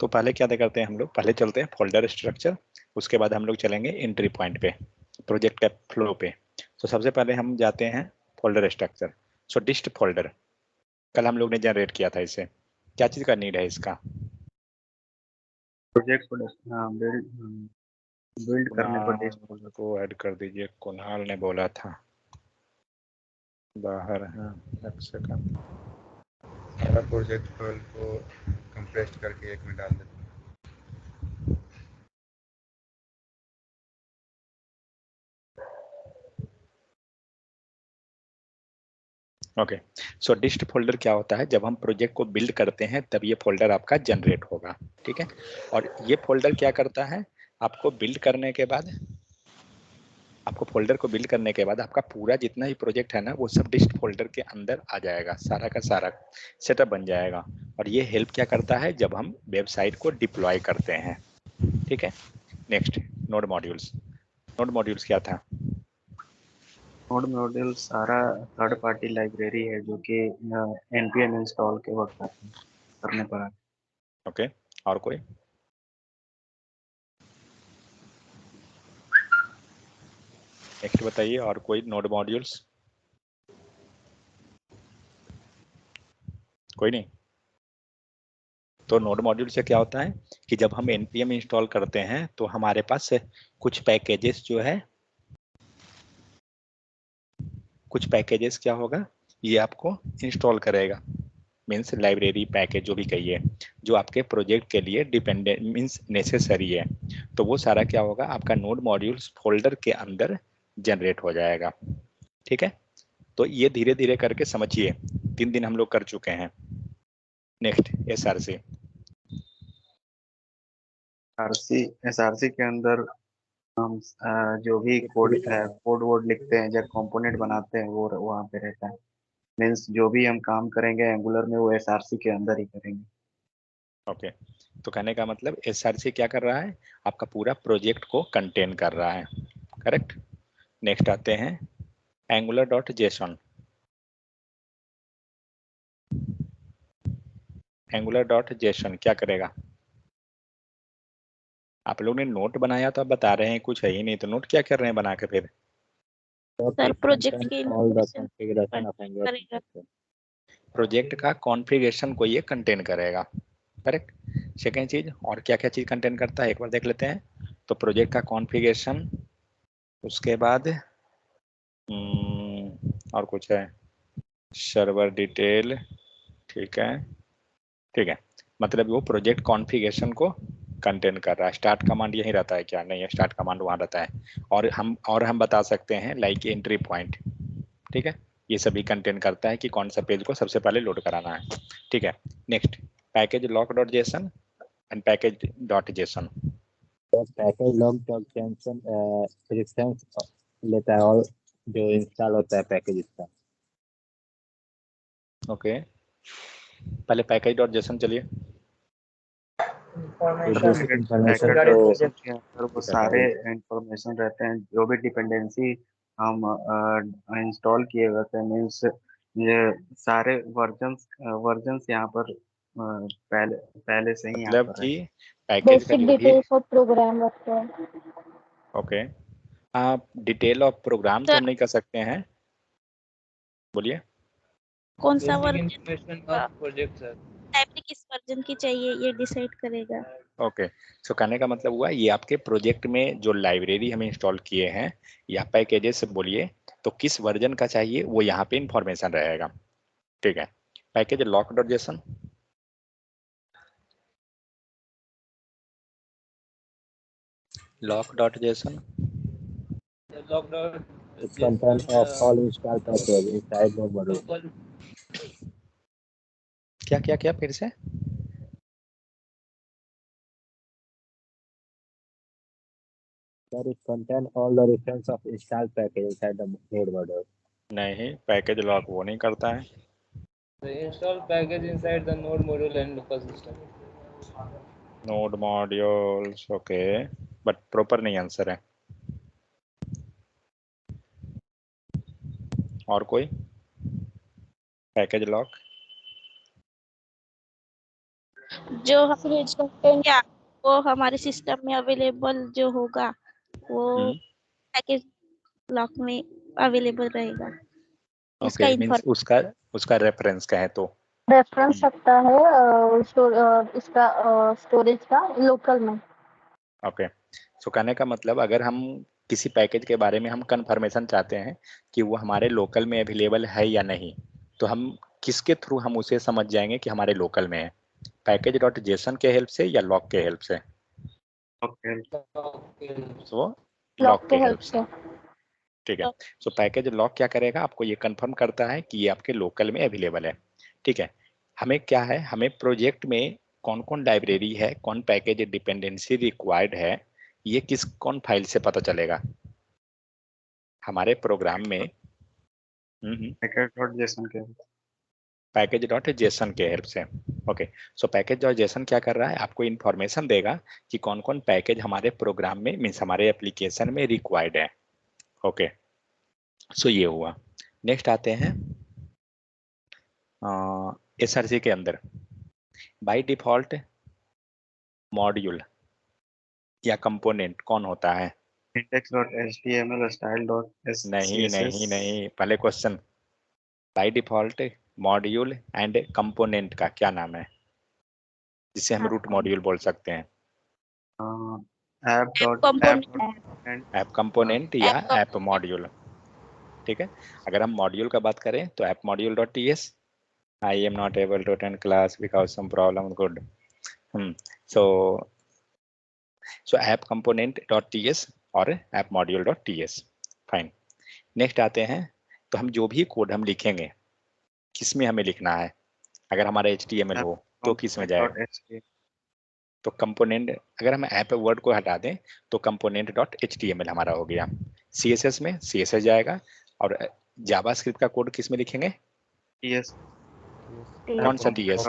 तो पहले क्या करते हैं हम लोग, पहले चलते हैं फोल्डर स्ट्रक्चर, उसके बाद हम लोग चलेंगे एंट्री पॉइंट पे, प्रोजेक्ट के फ्लो पे। तो सबसे पहले हम जाते हैं फोल्डर स्ट्रक्चर। सो डिस्ट फोल्डर कल हम लोग ने जनरेट किया था, इसे क्या चीज़ का नीड है इसका? प्रोजेक्ट को बिल्ड करने पर डिस्ट कुणाल को ऐड कर दीजिए, कुणाल ने बोला था। बाहर है, एक सेकंड। सारा प्रोजेक्ट फाइल को कंप्रेस करके एक में डाल देते हैं। ओके, सो डिस्ट फोल्डर क्या होता है, जब हम प्रोजेक्ट को बिल्ड करते हैं तब ये फोल्डर आपका जनरेट होगा, ठीक है। और ये फोल्डर क्या करता है, आपको बिल्ड करने के बाद, आपको फोल्डर को बिल्ड करने के बाद आपका पूरा जितना भी प्रोजेक्ट है ना, वो सब डिस्ट फोल्डर के अंदर आ जाएगा, सारा का सारा सेटअप बन जाएगा। और ये हेल्प क्या करता है, जब हम वेबसाइट को डिप्लॉय करते हैं, ठीक है। Next, node modules. Node modules क्या था? नोड मॉड्यूल सारा थर्ड पार्टी लाइब्रेरी है जो कि npm इंस्टॉल के वक्त करने पर आता है। ओके, और कोई? नेक्स्ट बताइए, और कोई नोड मॉड्यूल्स? कोई नहीं? तो नोड मॉड्यूल से क्या होता है कि जब हम npm इंस्टॉल करते हैं तो हमारे पास कुछ पैकेजेस जो है, कुछ पैकेजेस क्या होगा, ये आपको इंस्टॉल करेगा, मीन्स लाइब्रेरी पैकेज जो भी कहिए, जो आपके प्रोजेक्ट के लिए डिपेंडेंट मीन्स नेसेसरी है, तो वो सारा क्या होगा, आपका नोड मॉड्यूल्स फोल्डर के अंदर जनरेट हो जाएगा, ठीक है। तो ये धीरे धीरे करके समझिए, 3 दिन हम लोग कर चुके हैं। Next, SRC। एसआरसी के अंदर हम जो भी कोड वोड लिखते हैं, जब कंपोनेंट बनाते हैं, वो वहाँ पे रहता है। मीन्स जो भी हम काम करेंगे एंगुलर में, वो एसआरसी के अंदर ही करेंगे। ओके, तो कहने का मतलब SRC क्या कर रहा है, आपका पूरा प्रोजेक्ट को कंटेन कर रहा है, करेक्ट। नेक्स्ट आते हैं angular.json। angular.json क्या करेगा? आप लोग ने नोट बनाया तो आप बता रहे हैं कुछ है ही नहीं, तो नोट क्या कर रहे हैं बना के फिर? सर प्रोजेक्ट की कॉन्फ़िगरेशन करेगा। प्रोजेक्ट का कॉन्फ़िगरेशन को ये कंटेन करेगा, करेक्ट। सेकेंड चीज, और क्या क्या चीज कंटेन करता है एक बार देख लेते हैं। तो प्रोजेक्ट का कॉन्फ़िगरेशन, उसके बाद और कुछ है, सर्वर डिटेल, ठीक है, ठीक है। मतलब वो प्रोजेक्ट कॉन्फ़िगरेशन को कंटेन कर रहा है। स्टार्ट कमांड यही रहता है क्या? नहीं है, स्टार्ट कमांड वहाँ रहता है। और हम बता सकते हैं लाइक एंट्री पॉइंट, ठीक है। ये सभी कंटेन करता है कि कौन सा पेज को सबसे पहले लोड कराना है, ठीक है। Next, package lock dot JSON and package dot JSON. Package lock dot JSON reference लेता है और जो इंस्टॉल होता है पैकेज इसका। ओके, पहले पैकेज डॉट जेसन चलिए। इंफॉर्मेशन प्रोजेक्ट के अंदर वो सारे इंफॉर्मेशन रहते हैं, जो भी डिपेंडेंसी हम इंस्टॉल किए रहते हैं। मीन्स ये सारे वर्जन्स यहाँ पर पहले से ही यहाँ मतलब पर है। कि पैकेज का बेसिक जो भी, डिटेल्स ऑफ प्रोग्राम रखते हैं। ओके, आप डिटेल ऑफ प्रोग्राम तो हम सर नहीं कर सकते हैं, बोलिए। कौन सा वर्जन प्रोजेक्ट सर, लाइब्रेरी किस वर्जन की चाहिए ये डिसाइड करेगा। ओके, सो कहने का मतलब हुआ ये आपके प्रोजेक्ट में जो लाइब्रेरी हमें इंस्टॉल किए हैं या पैकेजेस बोलिए, तो किस वर्जन का चाहिए वो यहाँ पे इंफॉर्मेशन रहेगा, ठीक है। Package lock dot JSON, lock dot JSON, lockdown content of all installed package inside the module. क्या क्या क्या फिर से? That is contain all the reference of installed package inside the node module. नहीं, पैकेज लॉक वो नहीं करता है। Install package inside the node module and local system. Node modules, okay, but proper नहीं आंसर है। और कोई? पैकेज लॉक, जो हम यूज करते हैं वो हमारे सिस्टम में अवेलेबल जो होगा वो पैकेज लॉक में अवेलेबल रहेगा। उसका ओके, मींस उसका रेफरेंस का है तो रेफरेंस सकता है इसका स्टोरेज का लोकल में। ओके, सो कहने का मतलब अगर हम किसी पैकेज के बारे में हम कंफर्मेशन चाहते हैं कि वो हमारे लोकल में अवेलेबल है या नहीं, तो हम किसके थ्रू हम उसे समझ जाएंगे कि हमारे लोकल में है? पैकेज डॉट जेसन के हेल्प से या लॉक के हेल्प से? सो लॉक के हेल्प से, ठीक है। सो पैकेज लॉक क्या करेगा, आपको ये कंफर्म करता है कि ये आपके लोकल में अवेलेबल है, ठीक है। हमें क्या है, हमें प्रोजेक्ट में कौन कौन लाइब्रेरी है, कौन पैकेज डिपेंडेंसी रिक्वायर्ड है, ये कौन फाइल से पता चलेगा हमारे प्रोग्राम में? पैकेज डॉट जेसन के हेल्प से। ओके, सो पैकेज डॉट जेसन क्या कर रहा है, आपको इंफॉर्मेशन देगा कि कौन कौन पैकेज हमारे प्रोग्राम में मीन्स हमारे एप्लीकेशन में रिक्वायर्ड है। ओके, सो ये हुआ। नेक्स्ट आते हैं SRC के अंदर बाय डिफॉल्ट मॉड्यूल या कंपोनेंट कौन होता है? index.html style.css नहीं, पहले question. By default module and component का क्या नाम है, जिसे हम रूट मॉड्यूल बोल सकते हैं? ऐप कंपोनेंट या ऐप मॉड्यूल, ठीक है। अगर हम मॉड्यूल का बात करें तो app module dot ts, I am not able to attend class because some problem, good. So app component dot ts और app module dot ts, fine. Next आते हैं, तो हम जो भी कोड हम लिखेंगे किस में हमें लिखना है? अगर हमारा HTML हो तो किस में जाएगा? तो कंपोनेंट, अगर हम ऐप वर्ड को हटा दें तो कंपोनेंट डॉट HTML हमारा हो गया। CSS में CSS जाएगा, और जावास्क्रिप्ट का कोड किस में लिखेंगे? TS। कौन सा TS?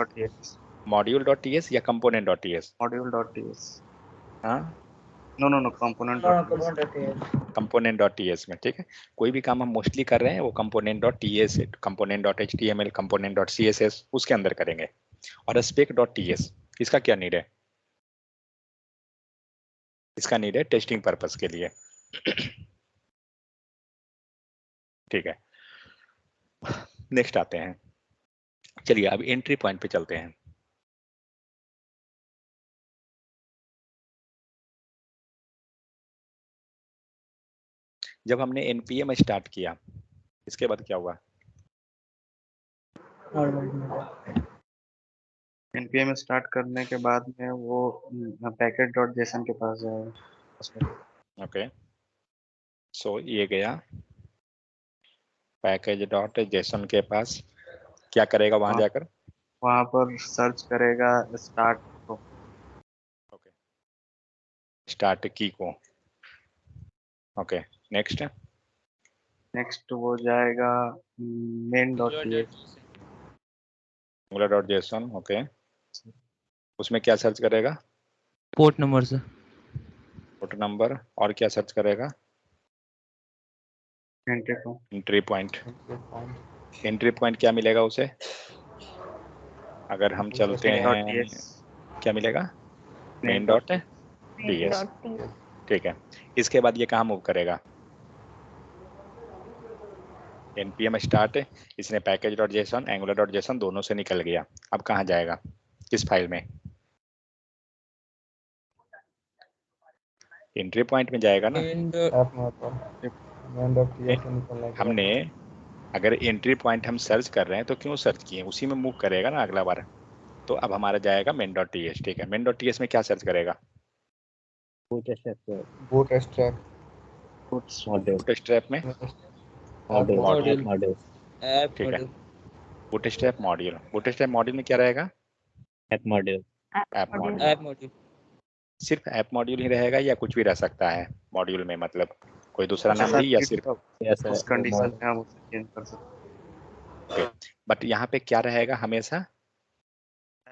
मॉड्यूल डॉट TS या component dot TS? Module dot TS। हाँ, नो कंपोनेंट डॉट TS में, ठीक है। कोई भी काम हम मोस्टली कर रहे हैं वो component dot TS, component dot HTML, component dot CSS उसके अंदर करेंगे। और स्पेक डॉट TS, इसका क्या नीड है? इसका नीड है टेस्टिंग पर्पस के लिए, ठीक है। नेक्स्ट आते हैं, चलिए अब एंट्री पॉइंट पे चलते हैं। जब हमने npm स्टार्ट किया, इसके बाद क्या हुआ? npm स्टार्ट करने के बाद में वो पैकेज डॉट जेसन के पास जाएगा। ओके, सो ये गया पैकेज डॉट जेसन के पास, क्या करेगा वहां जाकर? वहां पर सर्च करेगा स्टार्ट को, ओके, स्टार्ट की को। ओके, नेक्स्ट वो जाएगा मेन डॉट JSON। ओके, उसमें क्या सर्च करेगा? पोर्ट नंबर से, पोर्ट नंबर, और क्या सर्च करेगा? Entry point. एंट्री पॉइंट क्या मिलेगा उसे? अगर हम चलते हैं क्या मिलेगा? मेन डॉट TS, ठीक है। इसके बाद ये कहाँ मूव करेगा? npm स्टार्ट, इसने package dot JSON angular dot JSON दोनों से निकल गया, अब कहाँ जाएगा, किस फाइल में? एंट्री पॉइंट में जाएगा ना। हमने अगर एंट्री पॉइंट हम सर्च कर रहे हैं तो क्यों सर्च किए, उसी में मूव करेगा ना अगला बार। तो अब हमारा जाएगा मेन डॉट TS, ठीक है। मेन डॉट TS में क्या सर्च करेगा? बूटस्ट्रैप में मॉड्यूल, ठीक है। बूटस्ट्रैप मॉड्यूल, बूटस्ट्रैप मॉड्यूल में क्या रहेगा? App module. सिर्फ ऐप मॉड्यूल ही रहेगा या कुछ भी रह सकता है मॉड्यूल में, मतलब कोई दूसरा नाम भी, या सिर्फ उस कंडीशन में हम उसे चेंज कर सकते? बट यहाँ पे क्या रहेगा हमेशा?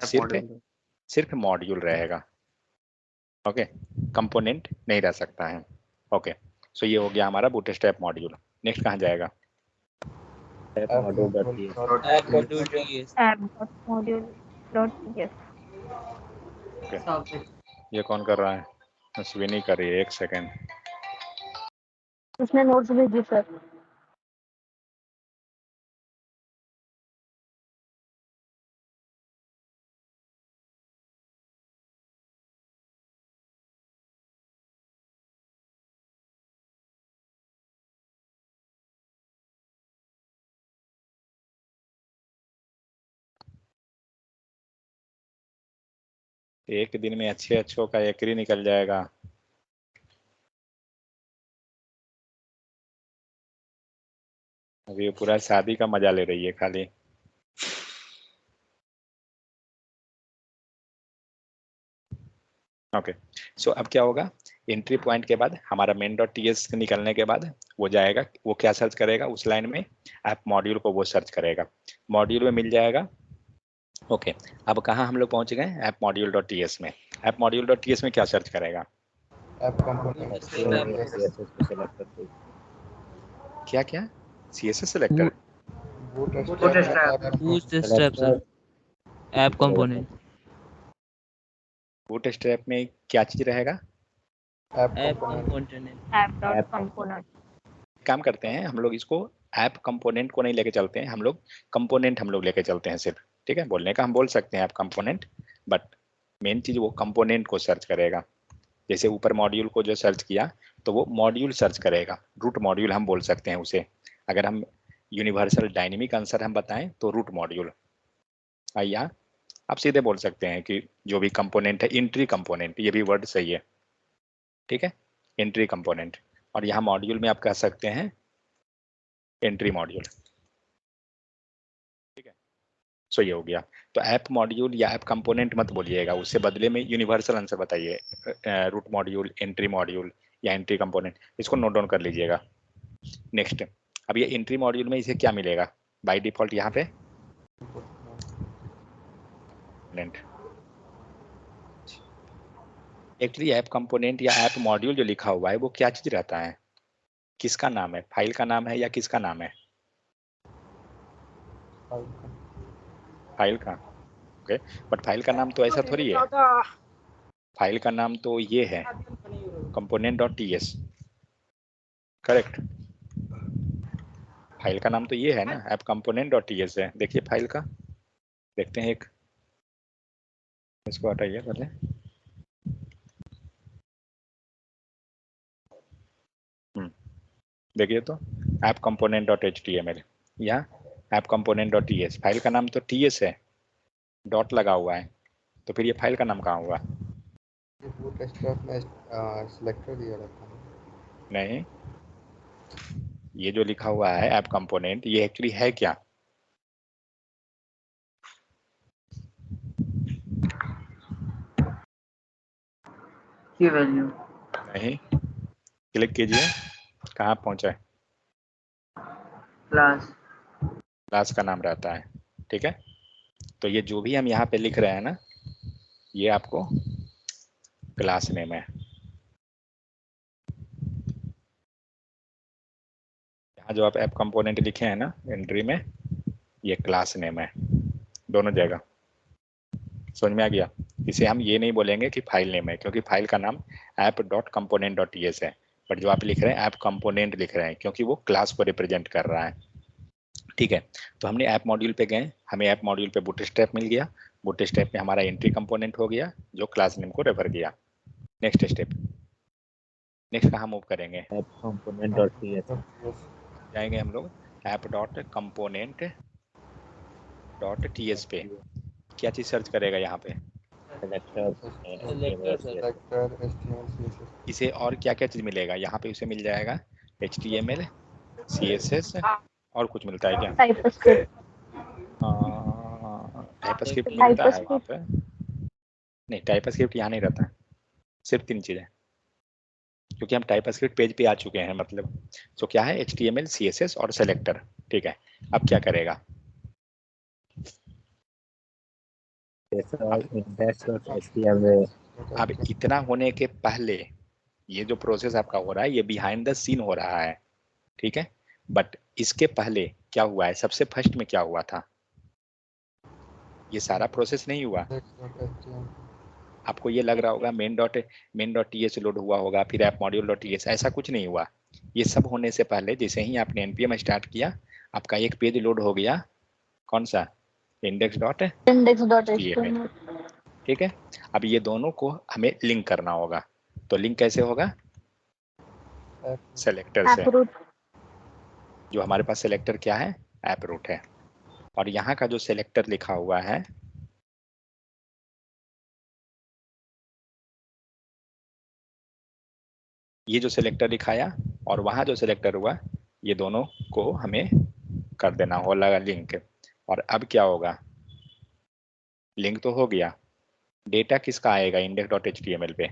सिर्फ मॉड्यूल रहेगा। ओके, कंपोनेंट नहीं रह सकता है। ओके, सो ये हो गया हमारा बूटस्ट्रैप मॉड्यूल। नेक्स्ट कहाँ जाएगा? App module dot TS। Okay, ये कौन कर रहा है? अश्विनी कर रही है, एक सेकेंड। उसने नोट्स भेजी सर। एक दिन में अच्छे अच्छों का एक ही निकल जाएगा। अभी पूरा शादी का मजा ले रही है खाली। ओके, सो अब क्या होगा, एंट्री पॉइंट के बाद हमारा मेन डॉट टीएस निकलने के बाद वो जाएगा, वो क्या सर्च करेगा उस लाइन में, ऐप मॉड्यूल को वो सर्च करेगा, मॉड्यूल में मिल जाएगा। ओके, अब कहाँ हम लोग पहुंच गए, ऐप मॉड्यूल डॉट टीएस में। ऐप मॉड्यूल डॉट टीएस में क्या सर्च करेगा? ऐप कंपोनेंट क्या क्या? CSS selector, bootstrap sir, app component. Bootstrap में क्या चीज रहेगा? App component. App component. काम करते हैं हम लोग, इसको ऐप कंपोनेंट को नहीं लेके चलते हैं हम लोग, कंपोनेंट हम लोग लेके चलते हैं सिर्फ। ठीक है, बोलने का हम बोल सकते हैं ऐप कंपोनेंट, बट मेन चीज वो कंपोनेंट को सर्च करेगा। जैसे ऊपर मॉड्यूल को जो सर्च किया तो वो मॉड्यूल सर्च करेगा, रूट मॉड्यूल हम बोल सकते हैं उसे। अगर हम यूनिवर्सल डायनेमिक आंसर हम बताएं तो रूट मॉड्यूल। या आप सीधे बोल सकते हैं कि जो भी कंपोनेंट है, एंट्री कंपोनेंट, ये भी वर्ड सही है। ठीक है, एंट्री कंपोनेंट, और यहाँ मॉड्यूल में आप कह सकते हैं एंट्री मॉड्यूल। ठीक है, सो ये हो गया। तो ऐप मॉड्यूल या ऐप कंपोनेंट मत बोलिएगा, उससे बदले में यूनिवर्सल आंसर बताइए, रूट मॉड्यूल, एंट्री मॉड्यूल या एंट्री कंपोनेंट। इसको नोट डाउन कर लीजिएगा। नेक्स्ट, अब ये एंट्री मॉड्यूल में इसे क्या मिलेगा बाय डिफॉल्ट यहाँ पे? एक्चुअली ऐप कंपोनेंट या ऐप मॉड्यूल जो लिखा हुआ है वो क्या चीज रहता है, किसका नाम है? फाइल का नाम है या किसका नाम है? फाइल का। ओके, बट फाइल का नाम तो ऐसा थोड़ी है, फाइल का नाम तो ये है component dot TS, correct? File का नाम तो ये है ना, ऐप कंपोनेंट डॉट टीएस है। देखिए फाइल का, देखते हैं एक, इसको हटाइए पहले। देखिए तो ऐप कंपोनेंट डॉट HTML या app component dot TS, file का नाम तो TS है, डॉट लगा हुआ है, तो फिर ये फाइल का नाम कहाँ हुआ? सिलेक्टर दिया रहता है। नहीं, ये जो लिखा हुआ है ऐप कंपोनेंट, ये एक्चुअली है क्या? की वैल्यू नहीं, क्लिक कीजिए, कहाँ पहुंचा है? क्लास। क्लास का नाम रहता है। ठीक है, तो ये जो भी हम यहाँ पे लिख रहे हैं ना, ये आपको क्लास नेम है। यहाँ जो आप ऐप कंपोनेंट लिखे हैं ना एंट्री में, ये क्लास नेम है, दोनों जगह। समझ में आ गया? इसे हम ये नहीं बोलेंगे कि फाइल नेम है, क्योंकि फाइल का नाम app dot component dot TS है, बट जो आप लिख रहे हैं ऐप कंपोनेंट लिख रहे हैं, क्योंकि वो क्लास को रिप्रेजेंट कर रहा है। ठीक है, तो हमने ऐप मॉड्यूल पे गए, हमें ऐप मॉड्यूल पे बूटस्ट्रैप मिल गया, बूटस्ट्रैप में हमारा एंट्री कंपोनेंट हो गया जो क्लास नेम को रेफर किया। नेक्स्ट स्टेप, नेक्स्ट कहाँ मूव करेंगे? ऐप कंपोनेंट डॉट टीएस जाएंगे हम लोग app dot component dot TS पे। क्या चीज सर्च करेगा यहाँ पे? इसे और क्या क्या चीज मिलेगा यहाँ पे? उसे मिल जाएगा HTML, CSS और कुछ मिलता है क्या? टाइपस्क्रिप्ट। टाइपस्क्रिप्ट मिलता है वहाँ पे? नहीं, टाइपस्क्रिप्ट यहाँ नहीं रहता, सिर्फ 3 चीजें, क्योंकि हम टाइपस्क्रिप्ट पेज पे आ चुके हैं मतलब। तो क्या है? HTML, CSS और सेलेक्टर। ठीक है, अब क्या करेगा? अब इतना होने के पहले ये जो प्रोसेस आपका हो रहा है ये बिहाइंड द सीन हो रहा है। ठीक है, बट इसके पहले क्या हुआ है? सबसे फर्स्ट में क्या हुआ था? ये सारा प्रोसेस नहीं हुआ, आपको ये लग रहा होगा main.ts लोड हुआ होगा, फिर ऐप module.ts, ऐसा कुछ नहीं हुआ। ये सब होने से पहले जैसे ही आपने npm स्टार्ट किया, आपका एक पेज लोड हो गया, कौन सा, index.html। ठीक है, अब ये दोनों को हमें लिंक करना होगा, तो लिंक कैसे होगा, सेलेक्टर से। जो हमारे पास सेलेक्टर क्या है, ऐप रूट है, और यहाँ का जो सेलेक्टर लिखा हुआ है, ये जो सेलेक्टर दिखाया और वहां जो सेलेक्टर हुआ, ये दोनों को हमें कर देना होगा लिंक। और अब क्या होगा, लिंक तो हो गया, डेटा किसका आएगा index.html पे,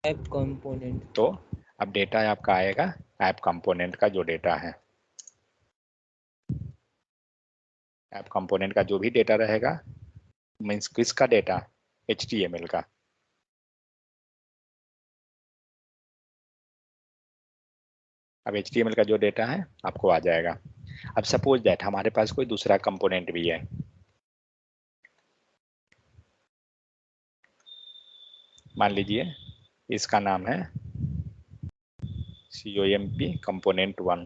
ऐप कंपोनेंट। तो अब डेटा आपका आएगा ऐप कंपोनेंट का, जो डेटा है ऐप कंपोनेंट का जो भी डेटा रहेगा, मीन्स किसका डेटा, HTML का। अब HTML का जो डेटा है आपको आ जाएगा। अब सपोज दैट हमारे पास कोई दूसरा कंपोनेंट भी है, मान लीजिए इसका नाम है COMP कंपोनेंट 1,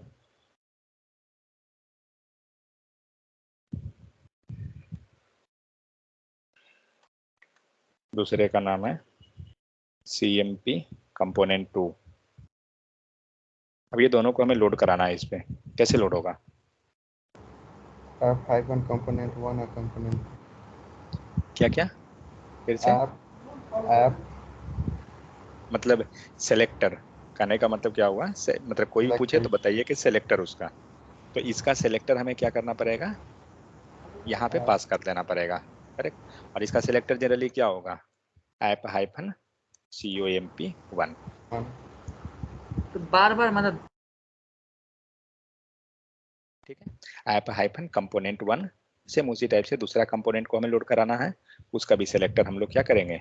दूसरे का नाम है CMP कंपोनेंट 2। अब ये दोनों को हमें लोड कराना है, इस पे कैसे लोड होगा, component 1 और component क्या क्या, फिर से, ऐप मतलब सेलेक्टर, कहने का मतलब क्या हुआ, मतलब कोई पूछे तो बताइए कि सेलेक्टर उसका, तो इसका सेलेक्टर हमें क्या करना पड़ेगा, यहाँ पे पास कर देना पड़ेगा, करेक्ट। और इसका सेलेक्टर जनरली क्या होगा, app-comp1। तो बार बार मतलब, ठीक है, app-component1, सेम उसी टाइप से दूसरा कंपोनेंट को हमें लोड कराना है, उसका भी सेलेक्टर हम लोग क्या करेंगे,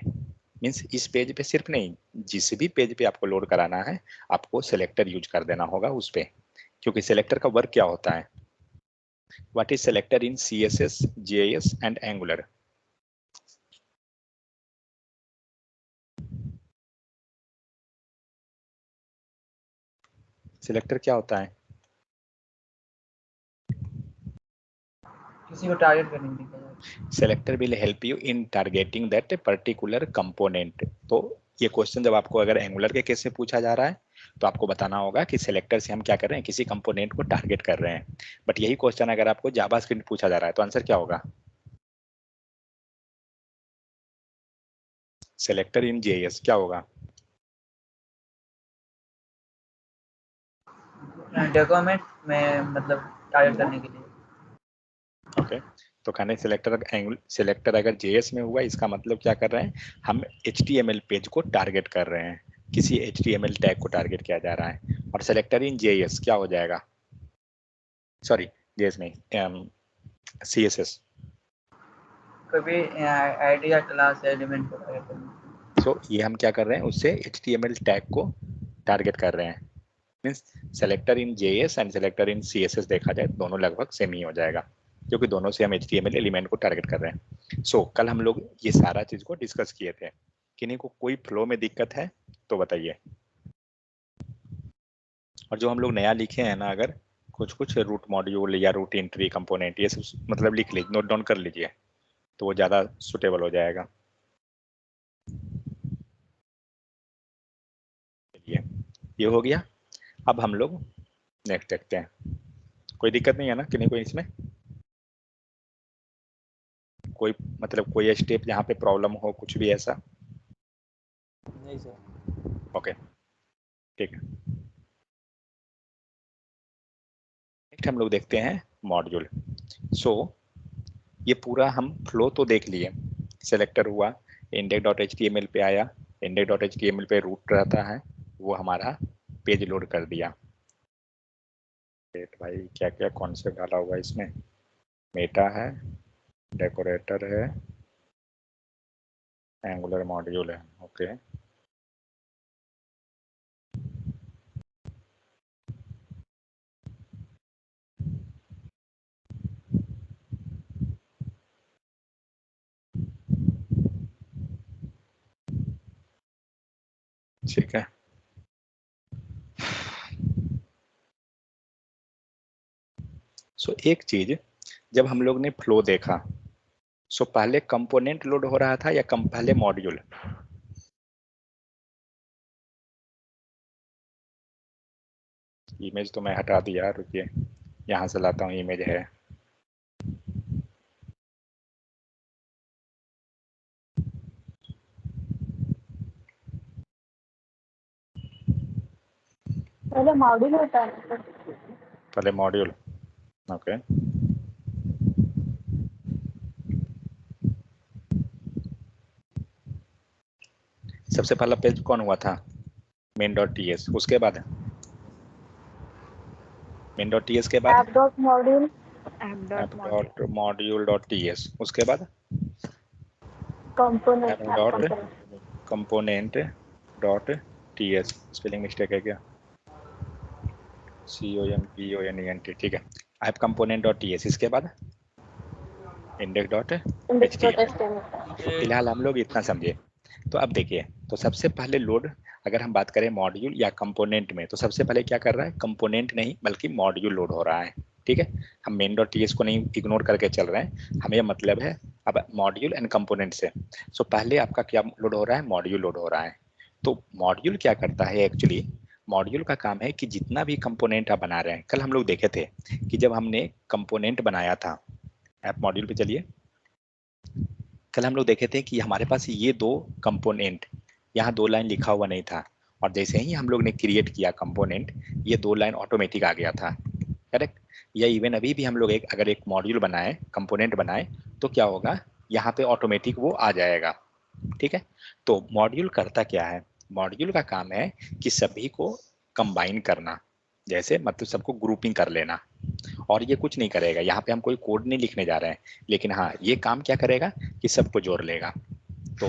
मीन्स इस पेज पे सिर्फ नहीं, जिस भी पेज पे आपको लोड कराना है आपको सेलेक्टर यूज कर देना होगा उस पे, क्योंकि सेलेक्टर का वर्क क्या होता है, what is selector in CSS, JS and Angular। Selector क्या होता है, किसी को टारगेट करने के लिए। Selector will help you in targeting that particular component. तो ये क्वेश्चन जब आपको अगर एंगुलर के केस में पूछा जा रहा है तो आपको बताना होगा कि सेलेक्टर से हम क्या कर रहे हैं, किसी कंपोनेंट को टारगेट कर रहे हैं। बट यही क्वेश्चन अगर आपको जावास्क्रिप्ट पूछा जा रहा है तो आंसर क्या होगा, सेलेक्टर इन JS क्या होगा, डॉक्यूमेंट में मतलब टारगेट करने के लिए। ओके तो कहने सेलेक्टर अगर JS में हुआ, इसका मतलब क्या कर रहे हैं, हम HTML पेज को टारगेट कर रहे हैं, किसी HTML टैग को टारगेट किया जा रहा है। और सेलेक्टर इन JS क्या हो जाएगा, सॉरी JS नहीं, CSS। कभी आईडी या क्लास एलिमेंट को टारगेट करने। सो ये हम क्या कर रहे हैं, उससे HTML टैग को टारगेट कर रहे हैं। Means selector in JS and selector in CSS देखा जाए दोनों लगभग सेम ही हो जाएगा, क्योंकि दोनों से हम HTML एलिमेंट को टारगेट कर रहे हैं। सो कल हम लोग ये सारा चीज को डिस्कस किए थे, किन्हीं को कोई फ्लो में दिक्कत है तो बताइए। और जो हम लोग नया लिखे हैं ना, अगर कुछ रूट मॉड्यूल या रूट एंट्री कंपोनेंट ये सब मतलब लिख लीजिए, नोट डाउन कर लीजिए, तो वो ज्यादा सुटेबल हो जाएगा। चलिए ये हो गया। अब हम लोग नेक्स्ट देखते हैं, कोई दिक्कत नहीं है ना किन्हीं को इसमें, कोई मतलब कोई स्टेप जहाँ पे प्रॉब्लम हो, कुछ भी ऐसा, नहीं सर। ओके ठीक है। नेक्स्ट हम लोग देखते हैं मॉड्यूल। सो ये पूरा हम फ्लो तो देख लिए, सेलेक्टर हुआ, index.html पे आया, index.html पे रूट रहता है, वो हमारा पेज लोड कर दिया। भाई क्या क्या कॉन्सेप्ट डाला हुआ है इसमें, मेटा है, डेकोरेटर है, एंगुलर मॉड्यूल है, ओके ठीक है। सो एक चीज, जब हम लोग ने फ्लो देखा, सो पहले कंपोनेंट लोड हो रहा था या पहले मॉड्यूल? इमेज तो मैं हटा दिया, रुकिए यहाँ से लाता हूँ, इमेज है। पहले मॉड्यूल होता है। पहले मॉड्यूल, ओके। सबसे पहला पेज कौन हुआ था? main.ts। उसके बाद main.ts के बाद app.module app.module.ts। उसके बाद component app.component.ts। स्पेलिंग मिस्टेक है क्या? COMPONENT, ठीक है। App component.ts। इसके बाद index.html। फिलहाल हम लोग इतना समझे। तो अब देखिए, तो सबसे पहले लोड, अगर हम बात करें मॉड्यूल या कंपोनेंट में, तो सबसे पहले क्या कर रहा है? कंपोनेंट नहीं बल्कि मॉड्यूल लोड हो रहा है। ठीक है, हम main.ts को नहीं इग्नोर करके चल रहे हैं, हमें मतलब है अब मॉड्यूल एंड कंपोनेंट से। सो पहले आपका क्या लोड हो रहा है? मॉड्यूल लोड हो रहा है। तो मॉड्यूल क्या करता है एक्चुअली? मॉड्यूल का काम है कि जितना भी कंपोनेंट आप बना रहे हैं, कल हम लोग देखे थे कि जब हमने कंपोनेंट बनाया था, ऐप मॉड्यूल पे चलिए, कल हम लोग देखे थे कि हमारे पास ये दो कंपोनेंट, यहाँ 2 लाइन लिखा हुआ नहीं था, और जैसे ही हम लोग ने क्रिएट किया कंपोनेंट, ये 2 लाइन ऑटोमेटिक आ गया था, करेक्ट? या इवन अभी भी हम लोग अगर एक मॉड्यूल बनाए, कंपोनेंट बनाए, तो क्या होगा? यहाँ पे ऑटोमेटिक वो आ जाएगा। ठीक है, तो मॉड्यूल करता क्या है? मॉड्यूल का काम है कि सभी को कंबाइन करना, जैसे मतलब सबको ग्रुपिंग कर लेना, और ये कुछ नहीं करेगा। यहाँ पे हम कोई कोड नहीं लिखने जा रहे हैं, लेकिन हाँ ये काम क्या करेगा कि सबको जोड़ लेगा। तो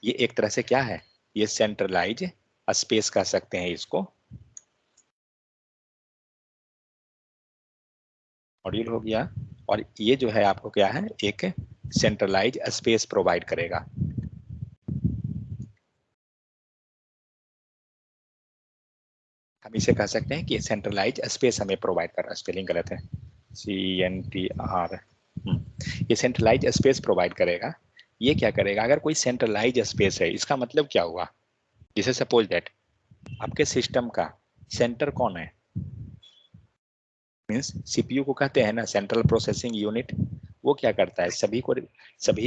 ये एक तरह से क्या है? ये सेंट्रलाइज स्पेस कह सकते हैं इसको। मॉड्यूल हो गया, और ये जो है आपको क्या है? एक सेंट्रलाइज स्पेस प्रोवाइड करेगा। हम इसे कह सकते हैं कि सेंट्रलाइज स्पेस हमें प्रोवाइड कर रहा है। स्पेलिंग गलत है, CNTR। ये सेंट्रलाइज स्पेस प्रोवाइड करेगा। ये क्या करेगा? अगर कोई सेंट्रलाइज स्पेस है, इसका मतलब क्या हुआ? जैसे सपोज दैट आपके सिस्टम का सेंटर कौन है? मीन्स CPU को कहते हैं ना सेंट्रल प्रोसेसिंग यूनिट। वो क्या करता है? सभी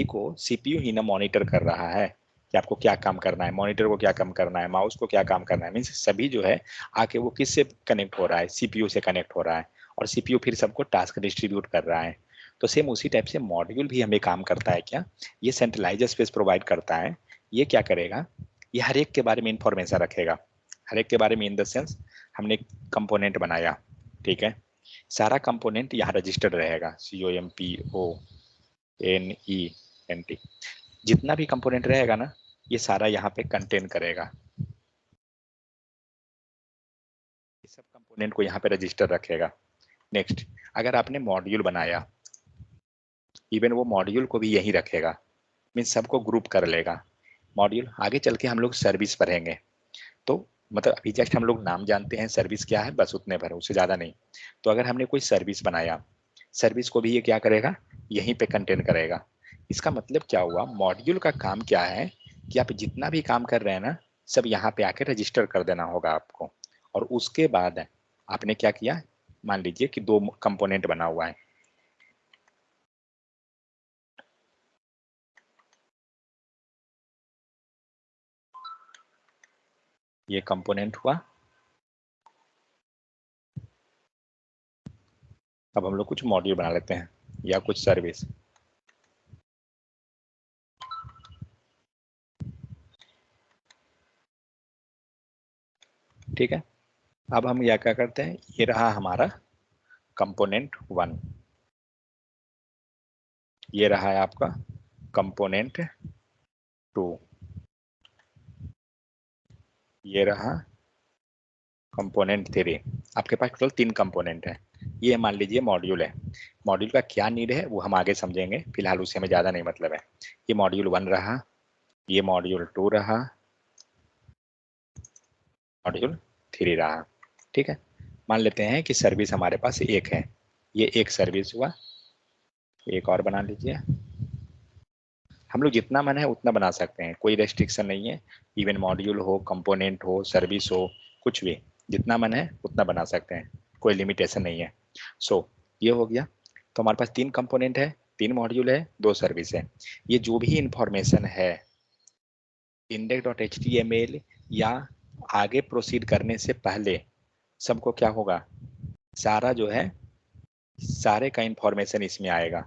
को CPU ही ना मॉनिटर कर रहा है कि आपको क्या काम करना है, मॉनिटर को क्या काम करना है, माउस को क्या काम करना है। मीन्स सभी जो है आके वो किससे कनेक्ट हो रहा है? CPU से कनेक्ट हो रहा है, और CPU फिर सबको टास्क डिस्ट्रीब्यूट कर रहा है। तो सेम उसी टाइप से मॉड्यूल भी हमें काम करता है। क्या ये सेंट्रलाइज स्पेस प्रोवाइड करता है? ये क्या करेगा? ये हर एक के बारे में इंफॉर्मेशन रखेगा। हर एक के बारे में इन द सेंस, हमने कंपोनेंट बनाया, ठीक है, सारा कंपोनेंट यहाँ रजिस्टर्ड रहेगा। COMPONENT, जितना भी कंपोनेंट रहेगा ना, ये सारा यहाँ पे कंटेन करेगा। ये सब कंपोनेंट को यहाँ पे रजिस्टर रखेगा। नेक्स्ट, अगर आपने मॉड्यूल बनाया, इवन वो मॉड्यूल को भी यही रखेगा, मीन सबको ग्रुप कर लेगा। मॉड्यूल आगे चल के हम लोग सर्विस पढ़ेंगे, तो मतलब अभी जस्ट हम लोग नाम जानते हैं सर्विस क्या है, बस उतने भर, उससे ज़्यादा नहीं। तो अगर हमने कोई सर्विस बनाया, सर्विस को भी ये क्या करेगा? यहीं पे कंटेन करेगा। इसका मतलब क्या हुआ? मॉड्यूल का काम क्या है कि आप जितना भी काम कर रहे हैं ना, सब यहाँ पे आके रजिस्टर कर देना होगा आपको। और उसके बाद आपने क्या किया? मान लीजिए कि 2 कंपोनेंट बना हुआ है, ये कंपोनेंट हुआ। अब हम लोग कुछ मॉड्यूल बना लेते हैं या कुछ सर्विस। ठीक है, अब हम यह क्या करते हैं? ये रहा हमारा कंपोनेंट 1, ये रहा है आपका कंपोनेंट 2, ये रहा कंपोनेंट 3। आपके पास टोटल 3 कंपोनेंट है। ये मान लीजिए मॉड्यूल है। मॉड्यूल का क्या नीड है वो हम आगे समझेंगे, फिलहाल उससे हमें ज़्यादा नहीं मतलब है। ये मॉड्यूल 1 रहा, ये मॉड्यूल 2 रहा, मॉड्यूल 3 रहा। ठीक है, मान लेते हैं कि सर्विस हमारे पास एक है, ये एक सर्विस हुआ, एक और बना लीजिए। हम लोग जितना मन है उतना बना सकते हैं, कोई रेस्ट्रिक्शन नहीं है, इवन मॉड्यूल हो, कंपोनेंट हो, सर्विस हो, कुछ भी जितना मन है उतना बना सकते हैं, कोई लिमिटेशन नहीं है। सो ये हो गया। तो हमारे पास 3 कंपोनेंट है, 3 मॉड्यूल है, 2 सर्विस है। ये जो भी इंफॉर्मेशन है index.html या आगे प्रोसीड करने से पहले सबको क्या होगा, सारा जो है सारे का इंफॉर्मेशन इसमें आएगा।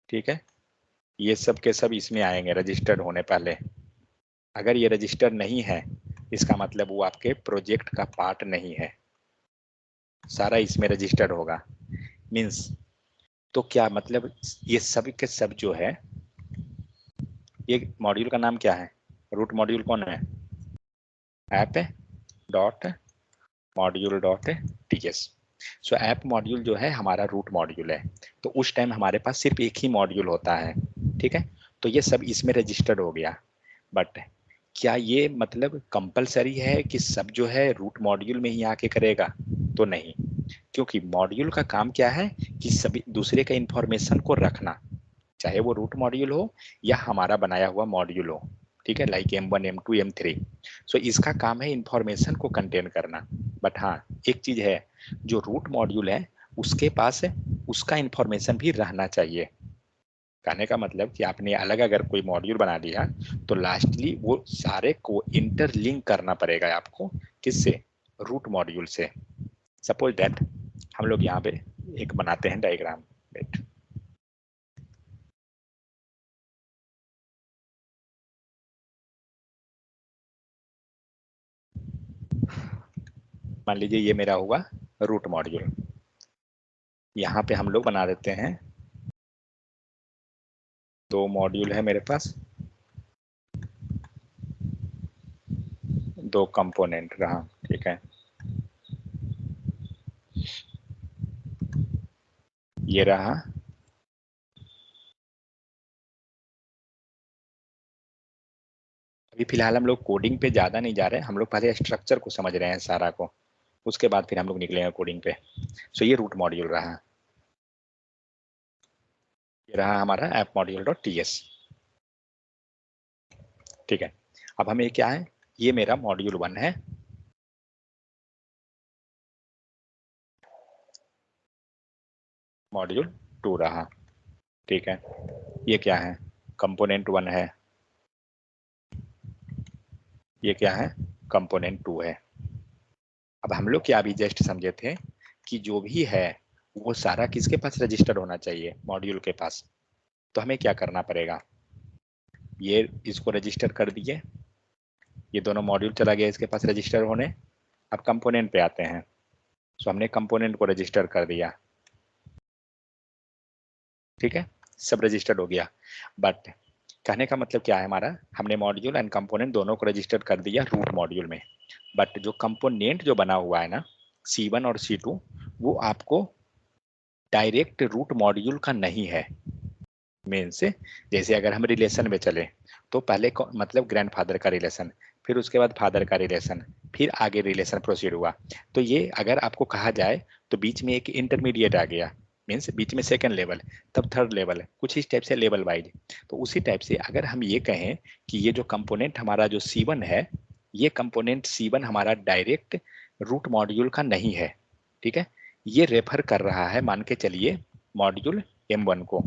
ठीक है, ये सब के सब इसमें आएंगे रजिस्टर्ड होने पहले। अगर ये रजिस्टर नहीं है इसका मतलब वो आपके प्रोजेक्ट का पार्ट नहीं है, सारा इसमें रजिस्टर्ड होगा। मींस तो क्या मतलब, ये सब के सब जो है, ये मॉड्यूल का नाम क्या है, रूट मॉड्यूल कौन है, app dot module dot TS. So app module जो है हमारा रूट मॉड्यूल है, तो उस टाइम हमारे पास सिर्फ एक ही मॉड्यूल होता है। ठीक है, तो ये सब इसमें रजिस्टर्ड हो गया। बट क्या ये मतलब कंपलसरी है कि सब जो है रूट मॉड्यूल में ही आके करेगा, तो नहीं, क्योंकि मॉड्यूल का काम क्या है कि सभी दूसरे का इंफॉर्मेशन को रखना, चाहे वो रूट मॉड्यूल हो या हमारा बनाया हुआ मॉड्यूल हो। ठीक है, लाइक M1 M2 M3। सो इसका काम है इंफॉर्मेशन को कंटेन करना। बट हाँ, एक चीज है, जो रूट मॉड्यूल है उसके पास उसका इंफॉर्मेशन भी रहना चाहिए। कहने का मतलब कि आपने अलग अगर कोई मॉड्यूल बना लिया तो लास्टली वो सारे को इंटरलिंक करना पड़ेगा आपको, किससे, रूट मॉड्यूल से। सपोज दैट हम लोग यहाँ पे एक बनाते हैं डायग्राम। मान लीजिए ये मेरा हुआ रूट मॉड्यूल, यहाँ पे हम लोग बना देते हैं 2 मॉड्यूल है मेरे पास, 2 कंपोनेंट रहा। ठीक है, ये रहा अभी फिलहाल हम लोग कोडिंग पे ज्यादा नहीं जा रहे हैं, हम लोग पहले स्ट्रक्चर को समझ रहे हैं सारा को, उसके बाद फिर हम लोग निकलेंगे कोडिंग पे। सो ये रूट मॉड्यूल रहा, ये रहा हमारा ऐप मॉड्यूल डॉट टीएस। ठीक है, अब हमें क्या है, ये मेरा मॉड्यूल 1 है, मॉड्यूल 2 रहा। ठीक है, ये क्या है, कंपोनेंट 1 है, ये क्या है, कंपोनेंट 2 है। अब हम लोग क्या अभी जस्ट समझे थे कि जो भी है वो सारा किसके पास रजिस्टर होना चाहिए, मॉड्यूल के पास। तो हमें क्या करना पड़ेगा, ये इसको रजिस्टर कर दिए, ये दोनों मॉड्यूल चला गया इसके पास रजिस्टर होने। अब कंपोनेंट पे आते हैं, सो हमने कंपोनेंट को रजिस्टर कर दिया। ठीक है, सब रजिस्टर्ड हो गया। बट कहने का मतलब क्या है हमारा, हमने मॉड्यूल एंड कंपोनेंट दोनों को रजिस्टर कर दिया रूट मॉड्यूल में। बट जो कंपोनेंट जो बना हुआ है ना, C1 और C2, वो आपको डायरेक्ट रूट मॉड्यूल का नहीं है। मेन से जैसे अगर हम रिलेशन में चले तो पहले मतलब ग्रैंडफादर का रिलेशन, फिर उसके बाद फादर का रिलेशन, फिर आगे रिलेशन प्रोसीड हुआ। तो ये अगर आपको कहा जाए तो बीच में एक इंटरमीडिएट आ गया, मीन्स बीच में सेकंड लेवल, तब थर्ड लेवल, कुछ इस टाइप से लेवल वाइज। तो उसी टाइप से अगर हम ये कहें कि ये जो कंपोनेंट हमारा जो C1 है, ये कंपोनेंट C1 हमारा डायरेक्ट रूट मॉड्यूल का नहीं है। ठीक है, ये रेफर कर रहा है, मान के चलिए मॉड्यूल M1 को,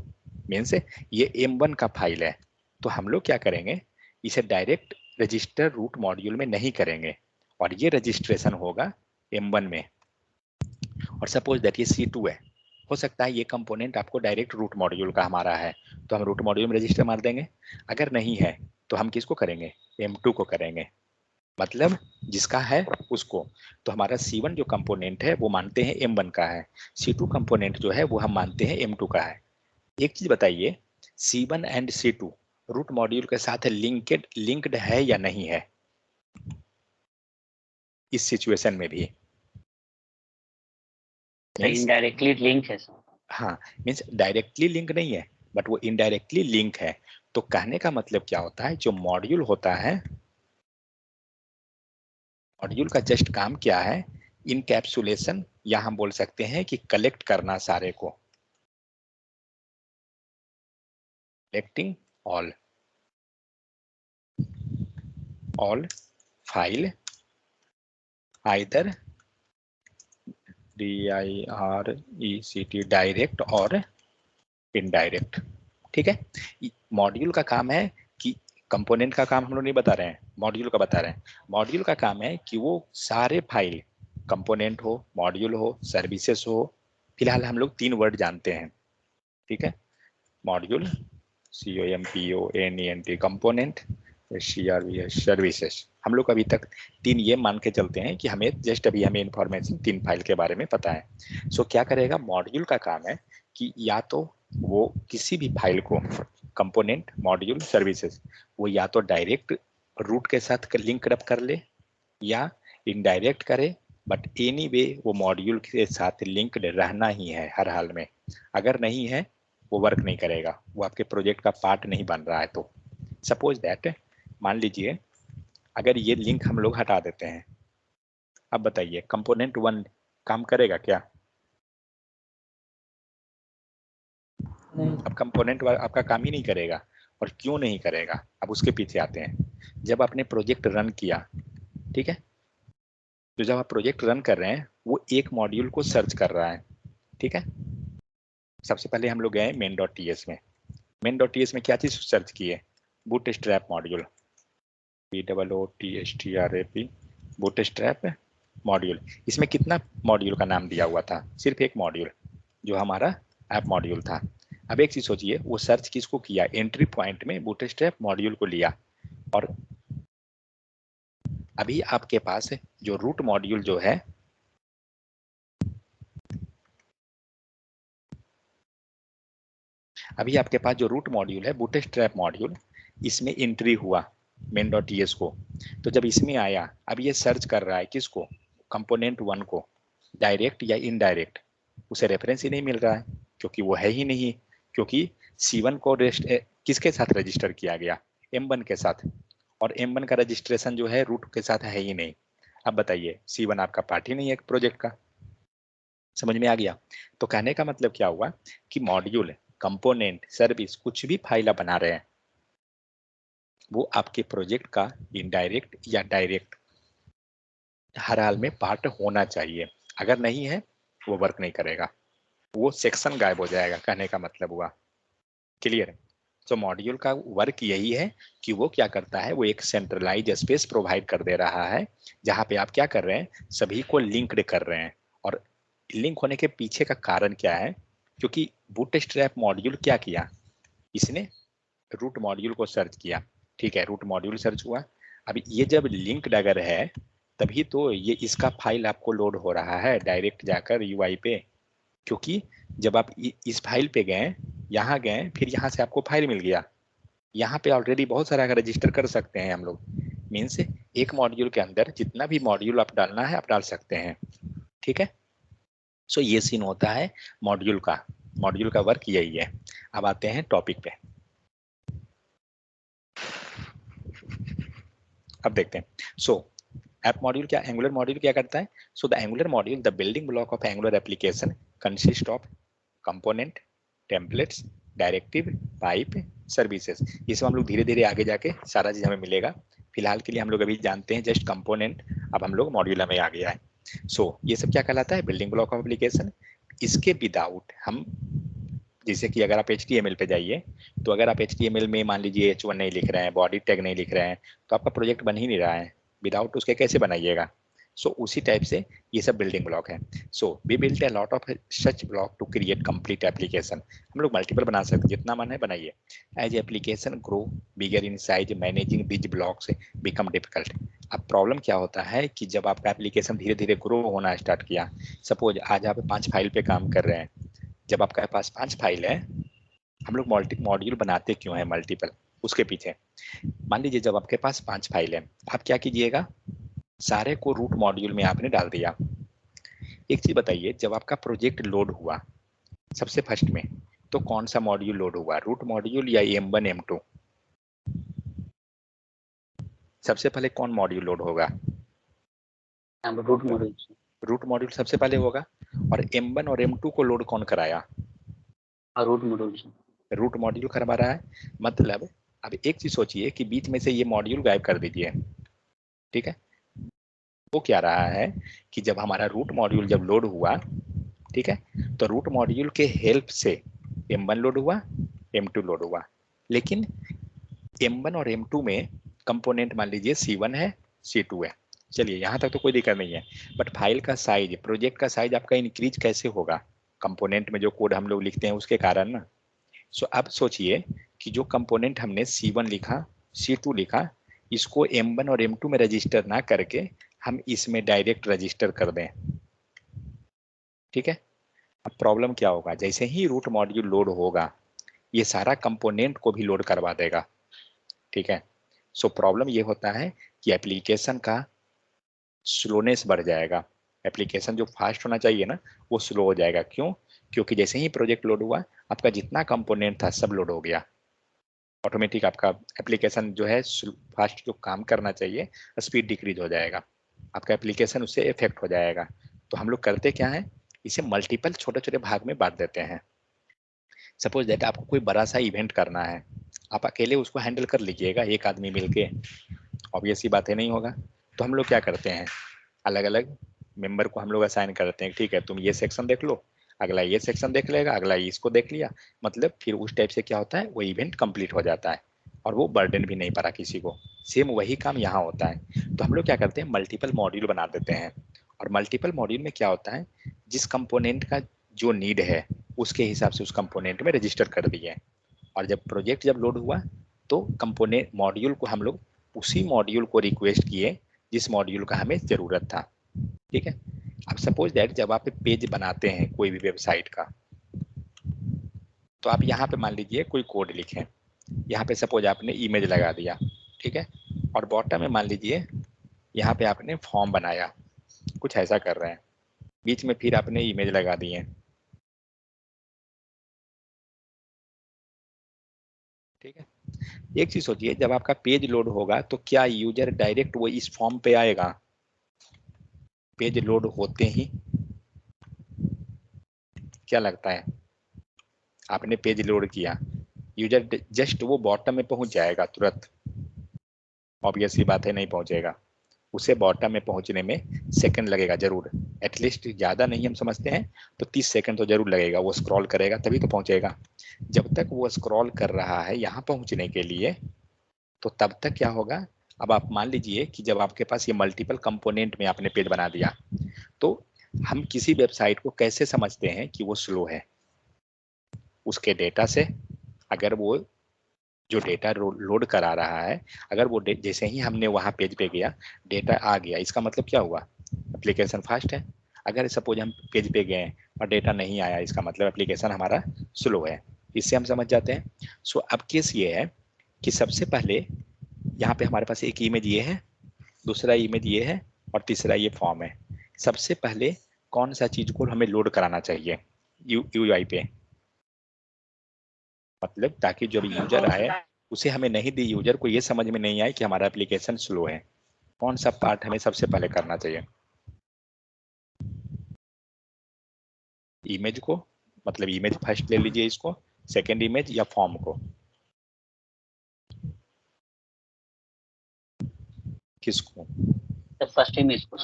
मीन्स ये M1 का फाइल है। तो हम लोग क्या करेंगे, इसे डायरेक्ट रजिस्टर रूट मॉड्यूल में नहीं करेंगे और ये रजिस्ट्रेशन होगा M1 में। और सपोज दैट ये C2 है, हो सकता है ये कंपोनेंट आपको डायरेक्ट रूट मॉड्यूल का हमारा है, तो हम रूट मॉड्यूल में रजिस्टर मार देंगे। अगर नहीं है तो हम किसको करेंगे, M2 को करेंगे, मतलब जिसका है उसको। तो हमारा C1 जो कंपोनेंट है वो मानते हैं M1 का है, C2 कंपोनेंट जो है वो हम मानते हैं M2 का है। एक चीज बताइए, C1 and C2 root module के साथ लिंक्ड है या नहीं है इस सिचुएशन में भी? इनडायरेक्टली लिंक है सर। हाँ, मीन्स डायरेक्टली लिंक नहीं है बट वो इनडायरेक्टली लिंक है। तो कहने का मतलब क्या होता है, जो मॉड्यूल होता है मॉड्यूल का जस्ट काम क्या है, इनकैप्सुलेशन, या हम बोल सकते हैं कि कलेक्ट करना सारे को, collecting all file either DIRECT direct और इनडायरेक्ट। ठीक है, मॉड्यूल का काम है कि कंपोनेंट का काम हम लोग नहीं बता रहे हैं, मॉड्यूल का बता रहे हैं। मॉड्यूल का काम है कि वो सारे फाइल, कंपोनेंट हो, मॉड्यूल हो, सर्विसेज हो, फिलहाल हम लोग 3 वर्ड जानते हैं। ठीक है, मॉड्यूल COMPONENT, कंपोनेंट सर्विसेज। हम लोग अभी तक 3 ये मान के चलते हैं कि हमें जस्ट अभी हमें इंफॉर्मेशन 3 फाइल के बारे में पता है। सो क्या करेगा, मॉड्यूल का काम है कि या तो वो किसी भी फाइल को, कंपोनेंट, मॉड्यूल, सर्विसेज, वो या तो डायरेक्ट रूट के साथ लिंक अप कर ले या इनडायरेक्ट करे, बट एनीवे वो मॉड्यूल के साथ लिंक्ड रहना ही है हर हाल में। अगर नहीं है वो वर्क नहीं करेगा, वो आपके प्रोजेक्ट का पार्ट नहीं बन रहा है। तो सपोज दैट, मान लीजिए अगर ये लिंक हम लोग हटा देते हैं, अब बताइए कंपोनेंट 1 काम करेगा क्या? नहीं। अब कंपोनेंट आपका काम ही नहीं करेगा। और क्यों नहीं करेगा, अब उसके पीछे आते हैं। जब आपने प्रोजेक्ट रन किया, ठीक है, तो जब आप प्रोजेक्ट रन कर रहे हैं वो एक मॉड्यूल को सर्च कर रहा है। ठीक है, सबसे पहले हम लोग गए main.ts में। main.ts में क्या चीज सर्च की है? Bootstrap module, BOOTSTRAP, bootstrap module. इसमें कितना मॉड्यूल का नाम दिया हुआ था? सिर्फ एक मॉड्यूल, जो हमारा ऐप मॉड्यूल था। अब एक चीज सोचिए, वो सर्च किसको किया? एंट्री पॉइंट में बूटस्ट्रैप मॉड्यूल को लिया। और अभी आपके पास जो रूट मॉड्यूल जो है, अभी आपके पास जो रूट मॉड्यूल है बूटस्ट्रैप मॉड्यूल, इसमें एंट्री हुआ main.ts को। तो जब इसमें आया, अब ये सर्च कर रहा है किसको? कंपोनेंट 1 को, डायरेक्ट या इनडायरेक्ट। उसे रेफरेंस ही नहीं मिल रहा है क्योंकि वो है ही नहीं, क्योंकि C1 को किसके साथ रजिस्टर किया गया? M1 के साथ, और M1 का रजिस्ट्रेशन जो है रूट के साथ है ही नहीं। अब बताइए, C1 आपका पार्ट ही नहीं है प्रोजेक्ट का। समझ में आ गया? तो कहने का मतलब क्या हुआ कि मॉड्यूल, कंपोनेंट, सर्विस, कुछ भी फाइल आप बना रहे हैं, वो आपके प्रोजेक्ट का इनडायरेक्ट या डायरेक्ट हर हाल में पार्ट होना चाहिए। अगर नहीं है वो वर्क नहीं करेगा, वो सेक्शन गायब हो जाएगा, कहने का मतलब हुआ। क्लियर? तो मॉड्यूल का वर्क यही है कि वो क्या करता है, वो एक सेंट्रलाइज स्पेस प्रोवाइड कर दे रहा है जहां पे आप क्या कर रहे हैं, सभी को लिंक्ड कर रहे हैं। और लिंक होने के पीछे का कारण क्या है? क्योंकि बूटस्ट्रैप मॉड्यूल क्या किया, इसने रूट मॉड्यूल को सर्च किया। ठीक है, रूट मॉड्यूल सर्च हुआ। अब ये जब लिंक्ड अगर है तभी तो ये इसका फाइल आपको लोड हो रहा है डायरेक्ट जाकर UI पे। क्योंकि जब आप इस फाइल पे गए, यहाँ गए, फिर यहाँ से आपको फाइल मिल गया, यहाँ पे ऑलरेडी बहुत सारा रजिस्टर कर सकते हैं हम लोग। मीन्स एक मॉड्यूल के अंदर जितना भी मॉड्यूल आप डालना है आप डाल सकते हैं। ठीक है, सो ये सीन होता है मॉड्यूल का। मॉड्यूल का वर्क यही है। अब आते हैं टॉपिक पे। अब देखते हैं। सो ऐप मॉड्यूल क्या, एंगुलर मॉड्यूल क्या करता है? सो the Angular module, the building block of angular application consist of component, templates, directive, pipe, services. ये सब हम लोग धीरे धीरे आगे जाके सारा चीज हमें मिलेगा। फिलहाल के लिए हम लोग अभी जानते हैं जस्ट कंपोनेंट, अब हम लोग मॉड्यूल हमें आ गया है। सो ये सब क्या कहलाता है? Building block of application. इसके विदाउट हम, जैसे कि अगर आप HTML पे जाइए, तो अगर आप HTML में मान लीजिए H1 नहीं लिख रहे हैं, बॉडी टैग नहीं लिख रहे हैं, तो आपका प्रोजेक्ट बन ही नहीं रहा है। विदाउट उसके कैसे बनाइएगा? सो उसी टाइप से ये सब बिल्डिंग ब्लॉक है। So we built a lot of such block to create complete application. हम लोग मल्टीपल बना सकते हैं, जितना मन है बनाइए। As application grow bigger in size, managing these blocks become difficult. अब प्रॉब्लम क्या होता है कि जब आपका एप्लीकेशन धीरे धीरे ग्रो होना स्टार्ट किया, सपोज आज आप 5 फाइल पे काम कर रहे हैं, जब आपके पास 5 फाइल है, हम लोग मॉड्यूल बनाते क्यों है मल्टीपल, उसके पीछे मान लीजिए जब आपके पास 5 फाइल है, आप क्या कीजिएगा, सारे को रूट मॉड्यूल में आपने डाल दिया। एक चीज बताइए, जब आपका प्रोजेक्ट लोड हुआ सबसे फर्स्ट में, तो कौन सा मॉड्यूल लोड हुआ, रूट मॉड्यूल या M1 M2? सबसे पहले कौन मॉड्यूल लोड होगा? Root module. रूट मॉड्यूल सबसे पहले होगा। और M1 और M2 को लोड कौन कराया? Root module. रूट मॉड्यूल करवा रहा है। मतलब अब एक चीज सोचिए कि बीच में से ये मॉड्यूल गायब कर दीजिए, ठीक है। वो क्या रहा है कि जब हमारा रूट मॉड्यूल जब लोड हुआ, ठीक है, तो रूट मॉड्यूल के हेल्प से M1 लोड हुआ, M2 लोड हुआ। लेकिन M1 और M2 में कंपोनेंट मान लीजिए C1 है, C2 है। चलिए यहाँ तक तो कोई दिक्कत नहीं है। बट फाइल का साइज, प्रोजेक्ट का साइज आपका इंक्रीज कैसे होगा? कंपोनेंट में जो कोड हम लोग लिखते हैं उसके कारण ना। सो अब सोचिए कि जो कंपोनेंट हमने C1 लिखा, C2 लिखा, इसको M1 और M2 में रजिस्टर ना करके हम इसमें डायरेक्ट रजिस्टर कर दें, ठीक है। अब प्रॉब्लम क्या होगा? जैसे ही रूट मॉड्यूल लोड होगा, ये सारा कंपोनेंट को भी लोड करवा देगा, ठीक है। सो प्रॉब्लम ये होता है कि एप्लीकेशन का स्लोनेस बढ़ जाएगा। एप्लीकेशन जो फास्ट होना चाहिए ना, वो स्लो हो जाएगा। क्यों? क्योंकि जैसे ही प्रोजेक्ट लोड हुआ, आपका जितना कंपोनेंट था सब लोड हो गया। ऑटोमेटिक आपका एप्लीकेशन जो है फास्ट जो काम करना चाहिए, स्पीड डिक्रीज हो जाएगा, आपका एप्लीकेशन उससे इफेक्ट हो जाएगा। तो हम लोग करते क्या है, इसे मल्टीपल छोटे छोटे भाग में बांट देते हैं। सपोज दैट आपको कोई बड़ा सा इवेंट करना है, आप अकेले उसको हैंडल कर लीजिएगा एक आदमी मिलके? ऑब्वियस सी बातें नहीं होगा। तो हम लोग क्या करते हैं, अलग अलग मेंबर को हम लोग असाइन करते हैं। ठीक है, तुम ये सेक्शन देख लो, अगला ये सेक्शन देख लेगा, अगला इसको देख लिया। मतलब फिर उस टाइप से क्या होता है, वो इवेंट कंप्लीट हो जाता है और वो बर्डन भी नहीं पड़ा किसी को। सेम वही काम यहाँ होता है। तो हम लोग क्या करते हैं, मल्टीपल मॉड्यूल बना देते हैं। और मल्टीपल मॉड्यूल में क्या होता है, जिस कंपोनेंट का जो नीड है उसके हिसाब से उस कंपोनेंट में रजिस्टर कर दिए। और जब प्रोजेक्ट जब लोड हुआ तो कंपोनेंट मॉड्यूल को हम लोग उसी मॉड्यूल को रिक्वेस्ट किए जिस मॉड्यूल का हमें ज़रूरत था, ठीक है। अब सपोज दैट जब आप पेज बनाते हैं कोई भी वेबसाइट का, तो आप यहाँ पे मान लीजिए कोई कोड लिखें, यहाँ पे सपोज आपने इमेज लगा दिया, ठीक है। और बॉटम में मान लीजिए यहाँ पे आपने फॉर्म बनाया, कुछ ऐसा कर रहे हैं, बीच में फिर आपने इमेज लगा दिए, ठीक है। एक चीज सोचिए, जब आपका पेज लोड होगा तो क्या यूजर डायरेक्ट वो इस फॉर्म पे आएगा? पेज लोड होते ही क्या लगता है, आपने पेज लोड किया, यूजर जस्ट वो बॉटम में पहुंच जाएगा तुरंत? ऑब्वियस सी बात है, नहीं पहुंचेगा। उसे बॉटम में पहुंचने में सेकंड लगेगा जरूर, एटलीस्ट ज़्यादा नहीं, हम समझते हैं तो 30 सेकंड तो जरूर लगेगा। वो स्क्रॉल करेगा तभी तो पहुंचेगा। जब तक वो स्क्रॉल कर रहा है यहाँ पहुंचने के लिए, तो तब तक क्या होगा, अब आप मान लीजिए कि जब आपके पास ये मल्टीपल कंपोनेंट में आपने पेज बना दिया, तो हम किसी वेबसाइट को कैसे समझते हैं कि वो स्लो है? उसके डेटा से। अगर वो जो डेटा लोड करा रहा है, अगर वो जैसे ही हमने वहाँ पेज पे गया, डेटा आ गया, इसका मतलब क्या हुआ, एप्लीकेशन फास्ट है। अगर सपोज हम पेज पे गए और डेटा नहीं आया, इसका मतलब एप्लीकेशन हमारा स्लो है। इससे हम समझ जाते हैं। सो अब केस ये है कि सबसे पहले यहाँ पे हमारे पास एक इमेज ये है, दूसरा इमेज ये है और तीसरा ये फॉर्म है। सबसे पहले कौन सा चीज को हमें लोड कराना चाहिए यूआई पे, मतलब ताकि जब यूजर आए उसे हमें नहीं दी, यूजर को ये समझ में नहीं आए कि हमारा एप्लीकेशन स्लो है। कौन सा पार्ट हमें सबसे पहले करना चाहिए? इमेज को, मतलब इमेज फर्स्ट ले लीजिए इसको, सेकंड इमेज या फॉर्म को? किसको? फर्स्ट इमेज को।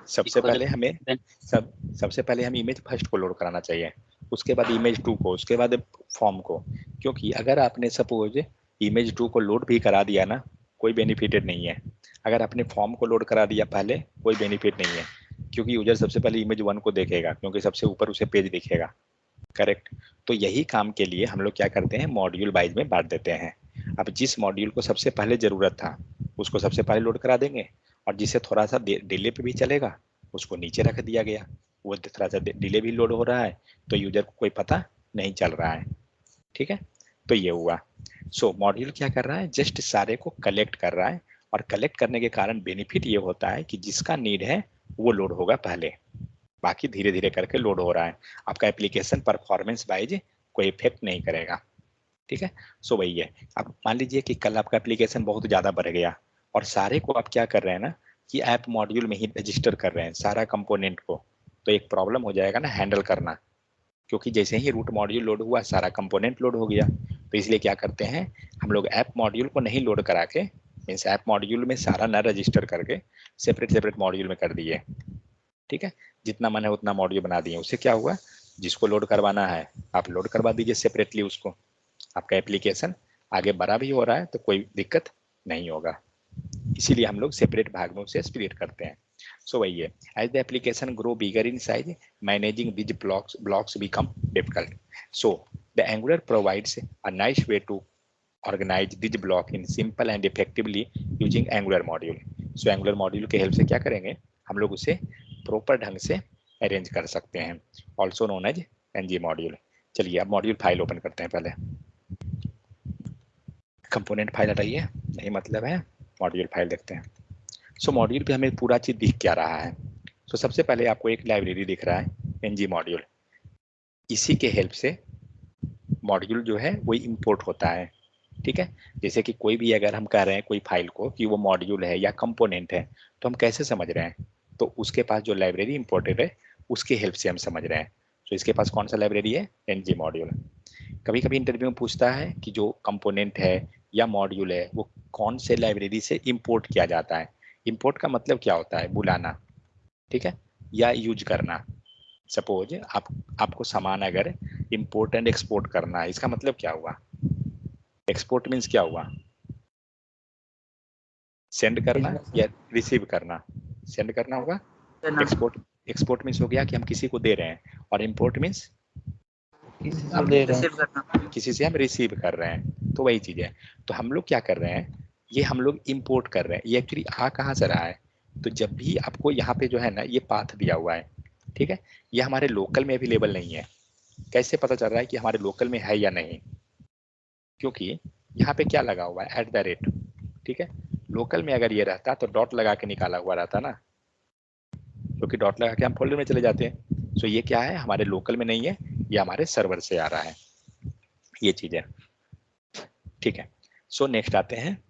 सबसे पहले हमें सबसे पहले हम इमेज फर्स्ट को लोड कराना चाहिए, उसके बाद इमेज 2 को, उसके बाद फॉर्म को। क्योंकि अगर आपने सपोज इमेज 2 को लोड भी करा दिया ना, कोई बेनिफिटेड नहीं है। अगर आपने फॉर्म को लोड करा दिया पहले, कोई बेनिफिट नहीं है, क्योंकि यूजर सबसे पहले इमेज 1 को देखेगा, क्योंकि सबसे ऊपर उसे पेज दिखेगा, करेक्ट। तो यही काम के लिए हम लोग क्या करते हैं, मॉड्यूल वाइज में बांट देते हैं। अब जिस मॉड्यूल को सबसे पहले जरूरत था उसको सबसे पहले लोड करा देंगे, और जिसे थोड़ा सा डिले पे भी चलेगा उसको नीचे रख दिया गया। वो थोड़ा सा डिले भी लोड हो रहा है तो यूजर को कोई पता नहीं चल रहा है, ठीक है। तो ये हुआ। सो मॉड्यूल क्या कर रहा है, जस्ट सारे को कलेक्ट कर रहा है, और कलेक्ट करने के कारण बेनिफिट ये होता है कि जिसका नीड है वो लोड होगा पहले, बाकी धीरे धीरे करके लोड हो रहा है। आपका एप्लीकेशन परफॉर्मेंस वाइज कोई इफेक्ट नहीं करेगा, ठीक है। सो वही है। अब मान लीजिए कि कल आपका एप्लीकेशन बहुत ज़्यादा बढ़ गया और सारे को आप क्या कर रहे हैं ना, कि ऐप मॉड्यूल में ही रजिस्टर कर रहे हैं सारा कंपोनेंट को, तो एक प्रॉब्लम हो जाएगा ना हैंडल करना, क्योंकि जैसे ही रूट मॉड्यूल लोड हुआ सारा कंपोनेंट लोड हो गया। तो इसलिए क्या करते हैं हम लोग ऐप मॉड्यूल को नहीं लोड करा के, मीन्स ऐप मॉड्यूल में सारा न रजिस्टर करके सेपरेट सेपरेट मॉड्यूल में कर दिए। ठीक है, जितना मन है उतना मॉड्यूल बना दिए। उससे क्या हुआ, जिसको लोड करवाना है आप लोड करवा दीजिए सेपरेटली उसको, आपका एप्लीकेशन आगे बड़ा भी हो रहा है तो कोई दिक्कत नहीं होगा। इसीलिए हम लोग सेपरेट भाग में उसे स्प्लिट करते हैं। सो वही है, as the application grow bigger in size managing these blocks become difficult. So the Angular provides a nice way to organize this block in simple and effectively using Angular module. So Angular module के help से क्या करेंगे हम लोग उसे proper ढंग से arrange कर सकते हैं, also known as ng module. चलिए अब मॉड्यूल फाइल ओपन करते हैं। पहले कंपोनेंट फाइल हटाइए, यही मतलब है मॉड्यूल फाइल देखते हैं। सो मॉड्यूल पे हमें पूरा चीज दिख क्या रहा है। सो सबसे पहले आपको एक लाइब्रेरी दिख रहा है ng मॉड्यूल, इसी के हेल्प से मॉड्यूल जो है वही इंपोर्ट होता है। ठीक है, जैसे कि कोई भी अगर हम कह रहे हैं कोई फाइल को कि वो मॉड्यूल है या कंपोनेंट है तो हम कैसे समझ रहे हैं, तो उसके पास जो लाइब्रेरी इंपोर्टेड है उसके हेल्प से हम समझ रहे हैं। तो इसके पास कौन सा लाइब्रेरी है, ng मॉड्यूल। कभी कभी इंटरव्यू में पूछता है कि जो कंपोनेंट है या मॉड्यूल है वो कौन से लाइब्रेरी से इंपोर्ट किया जाता है। इंपोर्ट का मतलब क्या होता है, बुलाना, ठीक है, या यूज करना। सपोज आपको सामान अगर इंपोर्ट एंड एक्सपोर्ट करना है, इसका मतलब क्या हुआ, एक्सपोर्ट मीन्स क्या हुआ, सेंड करना या रिसीव करना, सेंड करना होगा। एक्सपोर्ट मीन्स हो गया कि हम किसी को दे रहे हैं, और इंपोर्ट मीन्स किसी से हम रिसीव कर रहे हैं, तो वही चीज है। तो हम लोग क्या कर रहे हैं, ये हम लोग इंपोर्ट कर रहे हैं। ये एक्चुअली आ कहाँ से रहा है, तो जब भी आपको यहाँ पे जो है ना ये पाथ दिया हुआ है, ठीक है, ये हमारे लोकल में अवेलेबल नहीं है। कैसे पता चल रहा है कि हमारे लोकल में है या नहीं, क्योंकि यहाँ पे क्या लगा हुआ है, @, ठीक है। लोकल में अगर ये रहता तो डॉट लगा के निकाला हुआ रहता ना, क्योंकि डॉट लगा के हम फोल्डर में चले जाते हैं। सो ये क्या है, हमारे लोकल में नहीं है, ये हमारे सर्वर से आ रहा है, ये चीज है। ठीक है, सो नेक्स्ट आते हैं।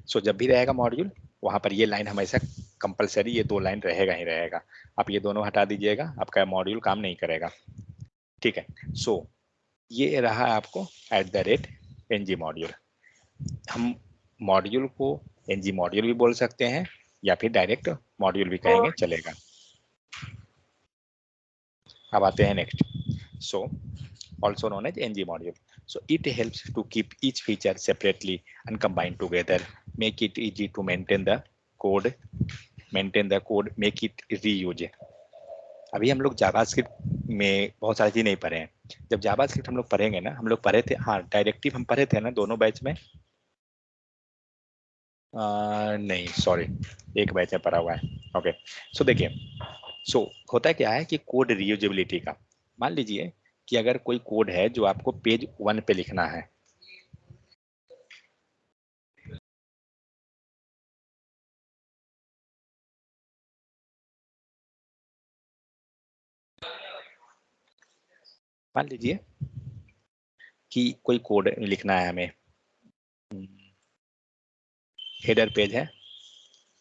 सो जब भी रहेगा मॉड्यूल वहां पर ये लाइन हमेशा कंपलसरी, ये 2 लाइन रहेगा ही रहेगा। आप ये दोनों हटा दीजिएगा, आपका मॉड्यूल काम नहीं करेगा। ठीक है, सो ये रहा आपको @ng मॉड्यूल। हम मॉड्यूल को ng मॉड्यूल भी बोल सकते हैं या फिर डायरेक्ट मॉड्यूल भी कहेंगे, चलेगा। अब आते हैं next. So also known as ng module. So it helps to keep each feature separately and combine together, make it easy to maintain the code, make it reuse. अभी हम लोग जावास्क्रिप्ट में बहुत सारी चीज नहीं पढ़े हैं। जब जावास्क्रिप्ट हम लोग पढ़ेंगे ना, हम लोग पढ़े थे, हाँ डायरेक्टिव हम पढ़े थे ना दोनों बैच में, नहीं सॉरी एक बैच में पढ़ा हुआ है। ओके, सो देखिए, सो होता क्या है कि कोड रीयूजेबिलिटी का, मान लीजिए कि अगर कोई कोड है जो आपको पेज 1 पे लिखना है, मान लीजिए कि कोई कोड लिखना है हमें, हेडर पेज है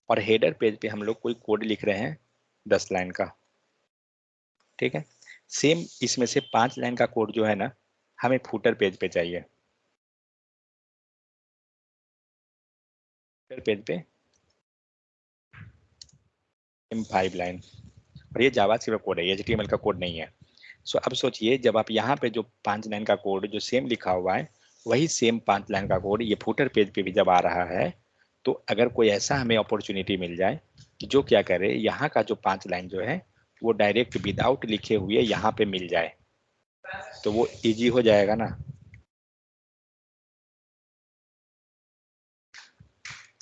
और हेडर पेज पे हम लोग कोई कोड लिख रहे हैं 10 लाइन का, ठीक है। सेम इसमें से 5 लाइन का कोड जो है ना हमें फूटर पेज पे चाहिए। फूटर पेज पे 5 लाइन, और ये जावास्क्रिप्ट कोड है, HTML का कोड नहीं है। सो अब सोचिए जब आप यहाँ पे जो 5 लाइन का कोड जो सेम लिखा हुआ है, वही सेम 5 लाइन का कोड ये फूटर पेज पे भी जब आ रहा है, तो अगर कोई ऐसा हमें अपॉर्चुनिटी मिल जाए कि जो क्या करे, यहाँ का जो 5 लाइन जो है वो डायरेक्ट विदाउट लिखे हुए यहाँ पे मिल जाए, तो वो इजी हो जाएगा ना।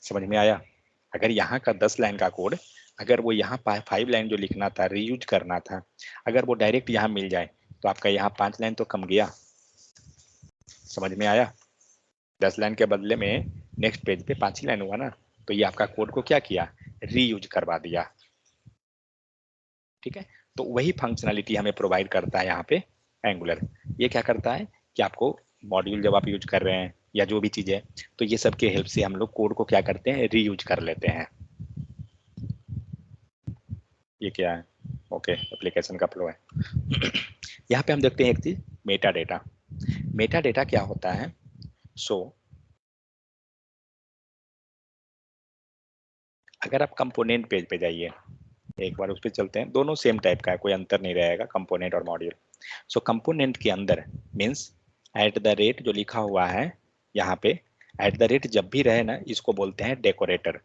समझ में आया? अगर यहाँ का 10 लाइन का कोड, अगर वो यहाँ 5 लाइन जो लिखना था, रीयूज करना था, अगर वो डायरेक्ट यहाँ मिल जाए तो आपका यहाँ 5 लाइन तो कम गया। समझ में आया? 10 लाइन के बदले में नेक्स्ट पेज पे 5 ही लाइन हुआ ना, तो ये आपका कोड को क्या किया, रीयूज करवा दिया। ठीक है, तो वही फंक्शनलिटी हमें प्रोवाइड करता है यहाँ पे एंगुलर। ये क्या करता है कि आपको मॉड्यूल जब आप यूज कर रहे हैं या जो भी चीज है, तो ये सब के हेल्प से हम लोग कोड को क्या करते हैं, रीयूज कर लेते हैं। ये क्या है? ओके, एप्लीकेशन का फ्लो है। यहाँ पे हम देखते हैं एक चीज, मेटा डेटा। मेटा डेटा क्या होता है? अगर आप कंपोनेंट पेज पे जाइए, एक बार उस पर चलते हैं, दोनों सेम टाइप का है, कोई अंतर नहीं रहेगा कंपोनेंट और मॉड्यूल। कंपोनेंट के अंदर मीन्स @ जो लिखा हुआ है यहाँ पे, @ जब भी रहे ना, इसको बोलते हैं डेकोरेटर।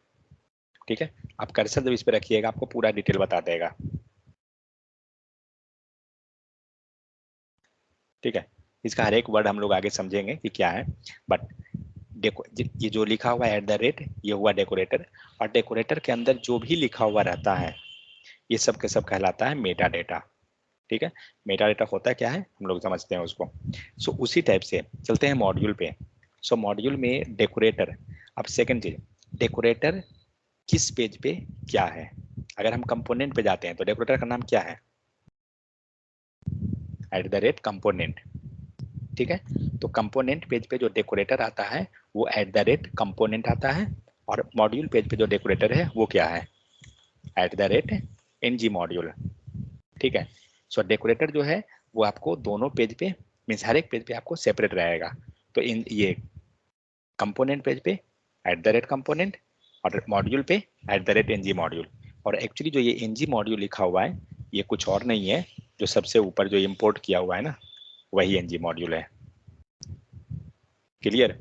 ठीक है, आप कर्सर जब इस पे रखिएगा आपको पूरा डिटेल बता देगा। ठीक है, इसका हर एक वर्ड हम लोग आगे समझेंगे कि क्या है, बट ये जो लिखा हुआ है @ ये हुआ डेकोरेटर, और डेकोरेटर के अंदर जो भी लिखा हुआ रहता है ये सब के सब कहलाता है मेटा डेटा। ठीक है, मेटा डेटा होता है क्या है, हम लोग समझते हैं उसको। उसी टाइप से चलते हैं मॉड्यूल पे। मॉड्यूल में डेकोरेटर, अब सेकंड चीज, डेकोरेटर किस पेज पे क्या है। अगर हम कंपोनेंट पे जाते हैं तो डेकोरेटर का नाम क्या है, @ कंपोनेंट। ठीक है, तो कंपोनेंट पेज पे जो डेकोरेटर आता है वो @ कंपोनेंट आता है, और मॉड्यूल पेज पे जो डेकोरेटर है वो क्या है, @ ng मॉड्यूल। ठीक है, डेकोरेटर जो है वो आपको दोनों पेज पे मीन्स हर एक पेज पे आपको सेपरेट रहेगा। तो इन ये कंपोनेंट पेज पे @ कंपोनेंट, और मॉड्यूल पे @ ng मॉड्यूल। और एक्चुअली जो ये ng मॉड्यूल लिखा हुआ है ये कुछ और नहीं है, जो सबसे ऊपर जो इंपोर्ट किया हुआ है ना वही ng मॉड्यूल है। क्लियर?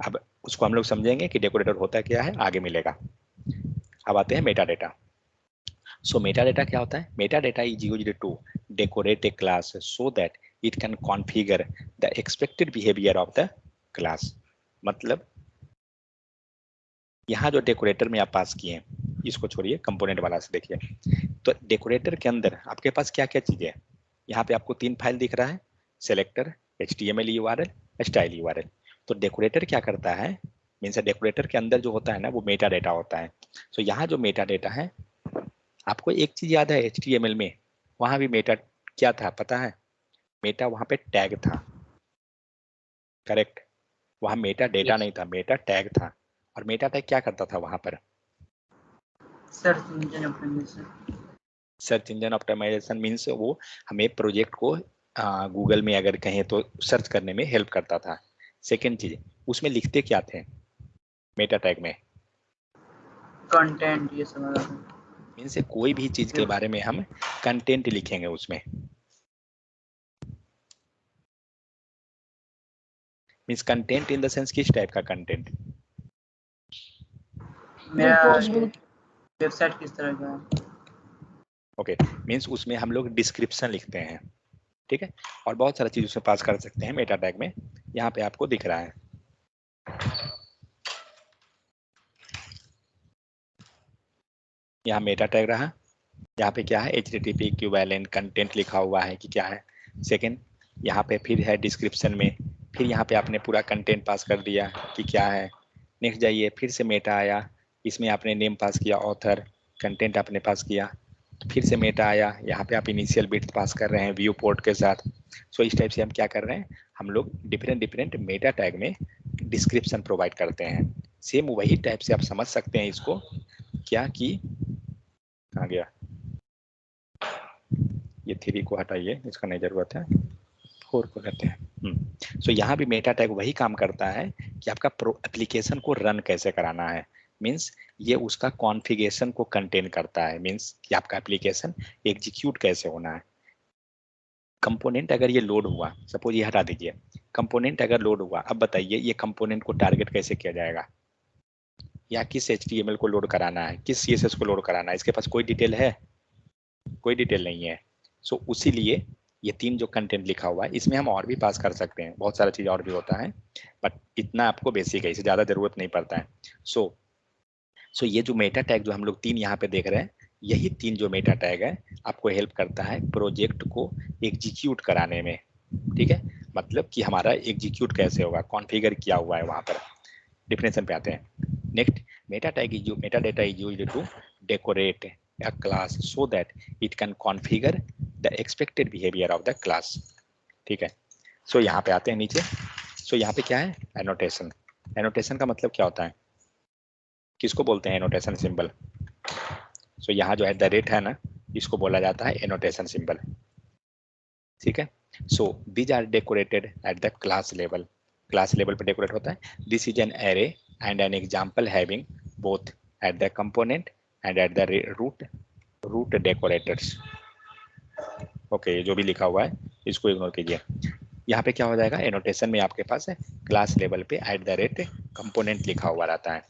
अब उसको हम लोग समझेंगे कि डेकोरेटर होता क्या है, आगे मिलेगा। अब आते हैं मेटा डेटा। मेटा डेटा क्या होता है? Meta data is used to decorate a class so that it can configure the expected behaviour of the class. मतलब यहाँ जो डेकोरेटर में आप पास किए, इसको छोड़िए, कंपोनेंट वाला से देखिए। तो डेकोरेटर के अंदर आपके पास क्या क्या चीजें हैं? यहाँ पे आपको 3 फाइल दिख रहा है, selector, HTML URL, style URL। तो डेकोरेटर क्या करता है, मीन्स डेकोरेटर के अंदर जो होता है ना वो मेटा डेटा होता है। यहाँ जो मेटा डेटा है, आपको एक चीज याद है HTML में, वहां भी मेटा क्या था पता है? मेटा वहां पे टैग था, करेक्ट? वहां मेटा डेटा नहीं था, मेटा टैग था। और मेटा टैग क्या करता था वहां पर? Search engine optimisation. Search engine optimisation means वो हमें प्रोजेक्ट को गूगल में अगर कहें तो सर्च करने में हेल्प करता था। सेकेंड चीज, उसमें लिखते क्या थे मेटा टैग में? कंटेंट, ये सब मीन्स कोई भी चीज के बारे में हम कंटेंट लिखेंगे उसमें। Means content in the sense किस टाइप का कंटेंट? मेरा वेबसाइट किस तरह का है। ओके, मीन्स उसमें हम लोग डिस्क्रिप्शन लिखते हैं। ठीक है, और बहुत सारा चीज उसमें पास कर सकते हैं मेटा टैग में। यहाँ पे आपको दिख रहा है, यहाँ मेटा टैग रहा, यहाँ पे क्या है HTTP इक्विवेलेंट कंटेंट लिखा हुआ है कि क्या है। सेकंड, यहाँ पे फिर है डिस्क्रिप्शन में, फिर यहाँ पे आपने पूरा कंटेंट पास कर दिया कि क्या है। नेक्स्ट जाइए, फिर से मेटा आया, इसमें आपने नेम पास किया, ऑथर, कंटेंट आपने पास किया, तो फिर से मेटा आया, यहाँ पे आप इनिशियल बिट पास कर रहे हैं व्यू पोर्ट के साथ। इस टाइप से हम क्या कर रहे हैं, हम लोग डिफरेंट मेटा टैग में डिस्क्रिप्शन प्रोवाइड करते हैं। सेम वही टाइप से आप समझ सकते हैं इसको, क्या कि कहाँ गया, ये 3 को हटाइए, इसका नहीं जरूरत है, 4 को लेते हैं। यहाँ भी मेटा टैग वही काम करता है कि आपका एप्लीकेशन को रन कैसे कराना है। मीन्स ये उसका कॉन्फ़िगरेशन को कंटेन करता है, मीन्स कि आपका एप्लीकेशन एग्जीक्यूट कैसे होना है। कंपोनेंट अगर ये लोड हुआ, सपोज ये हटा दीजिए, कंपोनेंट अगर लोड हुआ, अब बताइए ये कंपोनेंट को टारगेट कैसे किया जाएगा, या किस HTML को लोड कराना है, किस CSS को लोड कराना है, इसके पास कोई डिटेल है? कोई डिटेल नहीं है। उसी लिए ये 3 जो कंटेंट लिखा हुआ है इसमें हम और भी पास कर सकते हैं, बहुत सारा चीज और भी होता है, बट इतना आपको बेसिक है, इससे ज्यादा जरूरत नहीं पड़ता है। ये जो मेटा टैग जो हम लोग 3 यहाँ पे देख रहे हैं, यही 3 जो मेटा टैग है आपको हेल्प करता है प्रोजेक्ट को एग्जीक्यूट कराने में। ठीक है, मतलब कि हमारा एग्जीक्यूट कैसे होगा, कॉन्फ़िगर किया हुआ है वहां पर। डिफिनेशन पे आते हैं। Next, meta data is used to decorate a class so that it can configure the expected behavior of the class। ठीक है, यहाँ पे आते हैं नीचे। यहाँ पे क्या है, एनोटेशन। एनोटेशन का मतलब क्या होता है, किसको बोलते हैं एनोटेशन सिंबल? यहाँ जो @ है ना, इसको बोला जाता है एनोटेशन सिंबल। ठीक है, so these are decorated at the class level, class level पे डेकोरेट होता है। This is an array and an example having both at the component and at the root decorators. Okay, ये जो भी लिखा हुआ है इसको इग्नोर कीजिए। यहाँ पे क्या हो जाएगा, एनोटेशन में आपके पास है क्लास लेवल पे एट द रेट कंपोनेंट लिखा हुआ रहता है।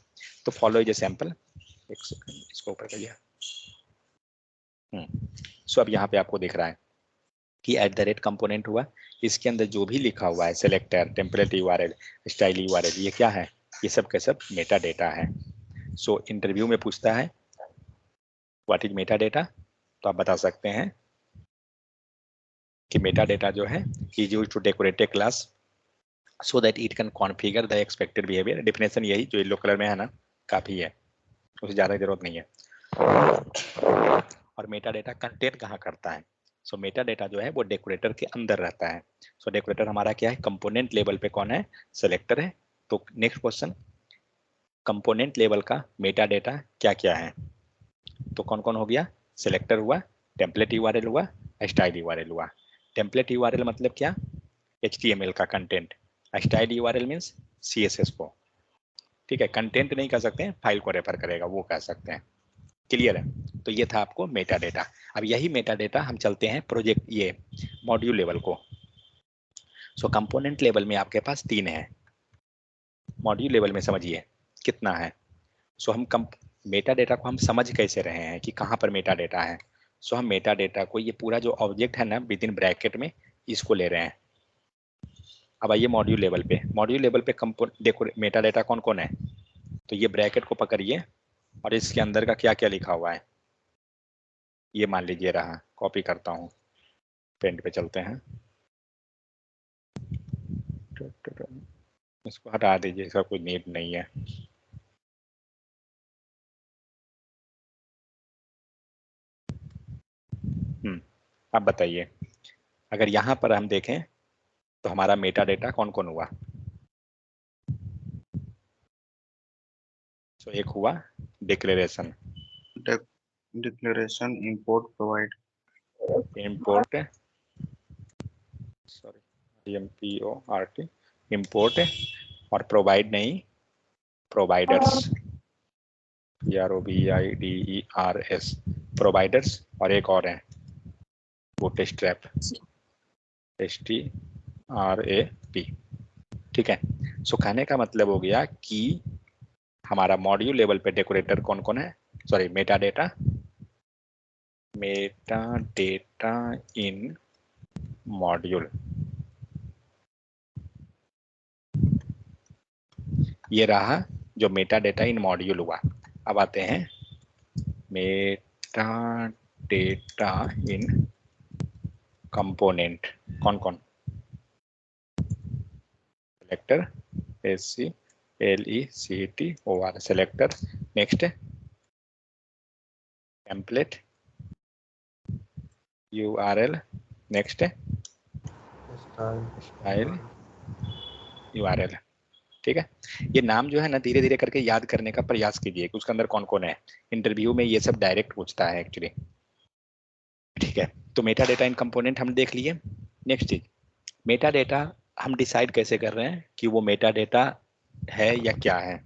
तो फॉलो इज ए सैंपल, एक सेकंड इसको ऊपर करिए। सो अब यहाँ पे आपको दिख रहा है कि एट द रेट कंपोनेंट हुआ, इसके अंदर जो भी लिखा हुआ है selector, template URL, style URL, ये क्या है, ये सब के सब मेटा डेटा है। सो इंटरव्यू में पूछता है व्हाट इज मेटा डेटा, तो आप बता सकते हैं कि मेटा डेटा जो है is used to decorate a class so that it can configure the expected behaviour. Definition यही जो येलो कलर में है ना, काफी है, उससे ज्यादा जरूरत नहीं है। और मेटा डेटा कंटेंट कहाँ करता है, सो मेटा डेटा जो है वो डेकोरेटर के अंदर रहता है। सो डेकोरेटर हमारा क्या है, कंपोनेंट लेवल पे कौन है, सेलेक्टर है। तो नेक्स्ट क्वेश्चन, कंपोनेंट लेवल का मेटा डेटा क्या क्या है, तो कौन कौन हो गया, सेलेक्टर हुआ, टेम्पलेट यूआरएल हुआ, स्टाइल यूआरएल हुआ। टेम्पलेट यूआरएल मतलब क्या, HTML का content, style URL means CSS को। ठीक है, कंटेंट नहीं कह सकते हैं, फाइल को रेफर करेगा वो कह सकते हैं। क्लियर है, तो ये था आपको मेटा डेटा। अब यही मेटा डेटा हम चलते हैं प्रोजेक्ट ये मॉड्यूल लेवल को। सो कंपोनेंट लेवल में आपके पास 3 है, मॉड्यूल लेवल में समझिए कितना है। सो हम मेटा डेटा को हम समझ कैसे रहे हैं कि कहाँ पर मेटा डेटा है। सो हम मेटा डेटा को, ये पूरा जो ऑब्जेक्ट है ना विद इन ब्रैकेट में, इसको ले रहे हैं। अब आइए मॉड्यूल लेवल पे, मॉड्यूल लेवल पे देखो मेटा डेटा कौन कौन है, तो ये ब्रैकेट को पकड़िए और इसके अंदर का क्या क्या लिखा हुआ है ये मान लीजिए रहा, कॉपी करता हूँ, पेंट पे चलते हैं, इसको हटा दीजिए, इसका कोई नीड नहीं है। अब बताइए, अगर यहाँ पर हम देखें तो हमारा मेटा डेटा कौन कौन हुआ, तो एक हुआ declaration, declaration, import, provide, import, sorry IMPORT, import, और प्रोवाइड नहीं, प्रोवाइडर्स, PROVIDERS, प्रोवाइडर्स, और एक और है बूटस्ट्रैप, STRAP। ठीक है, सो कहने का मतलब हो गया कि हमारा मॉड्यूल लेवल पे डेकोरेटर कौन कौन है, सॉरी मेटा डेटा इन मॉड्यूल, ये रहा जो मेटा डेटा इन मॉड्यूल हुआ। अब आते हैं मेटा डेटा इन कंपोनेंट, कौन कौन, selector, SCLECTOR selector, next template URL, next style URL। ठीक है, ये नाम जो है ना धीरे धीरे करके याद करने का प्रयास कीजिए कि उसके अंदर कौन कौन है, इंटरव्यू में ये सब डायरेक्ट पूछता है एक्चुअली। ठीक है, तो मेटा डेटा इन कंपोनेंट हम देख लिए। नेक्स्ट चीज, मेटा डेटा हम डिसाइड कैसे कर रहे हैं कि वो मेटा डेटा है या क्या है।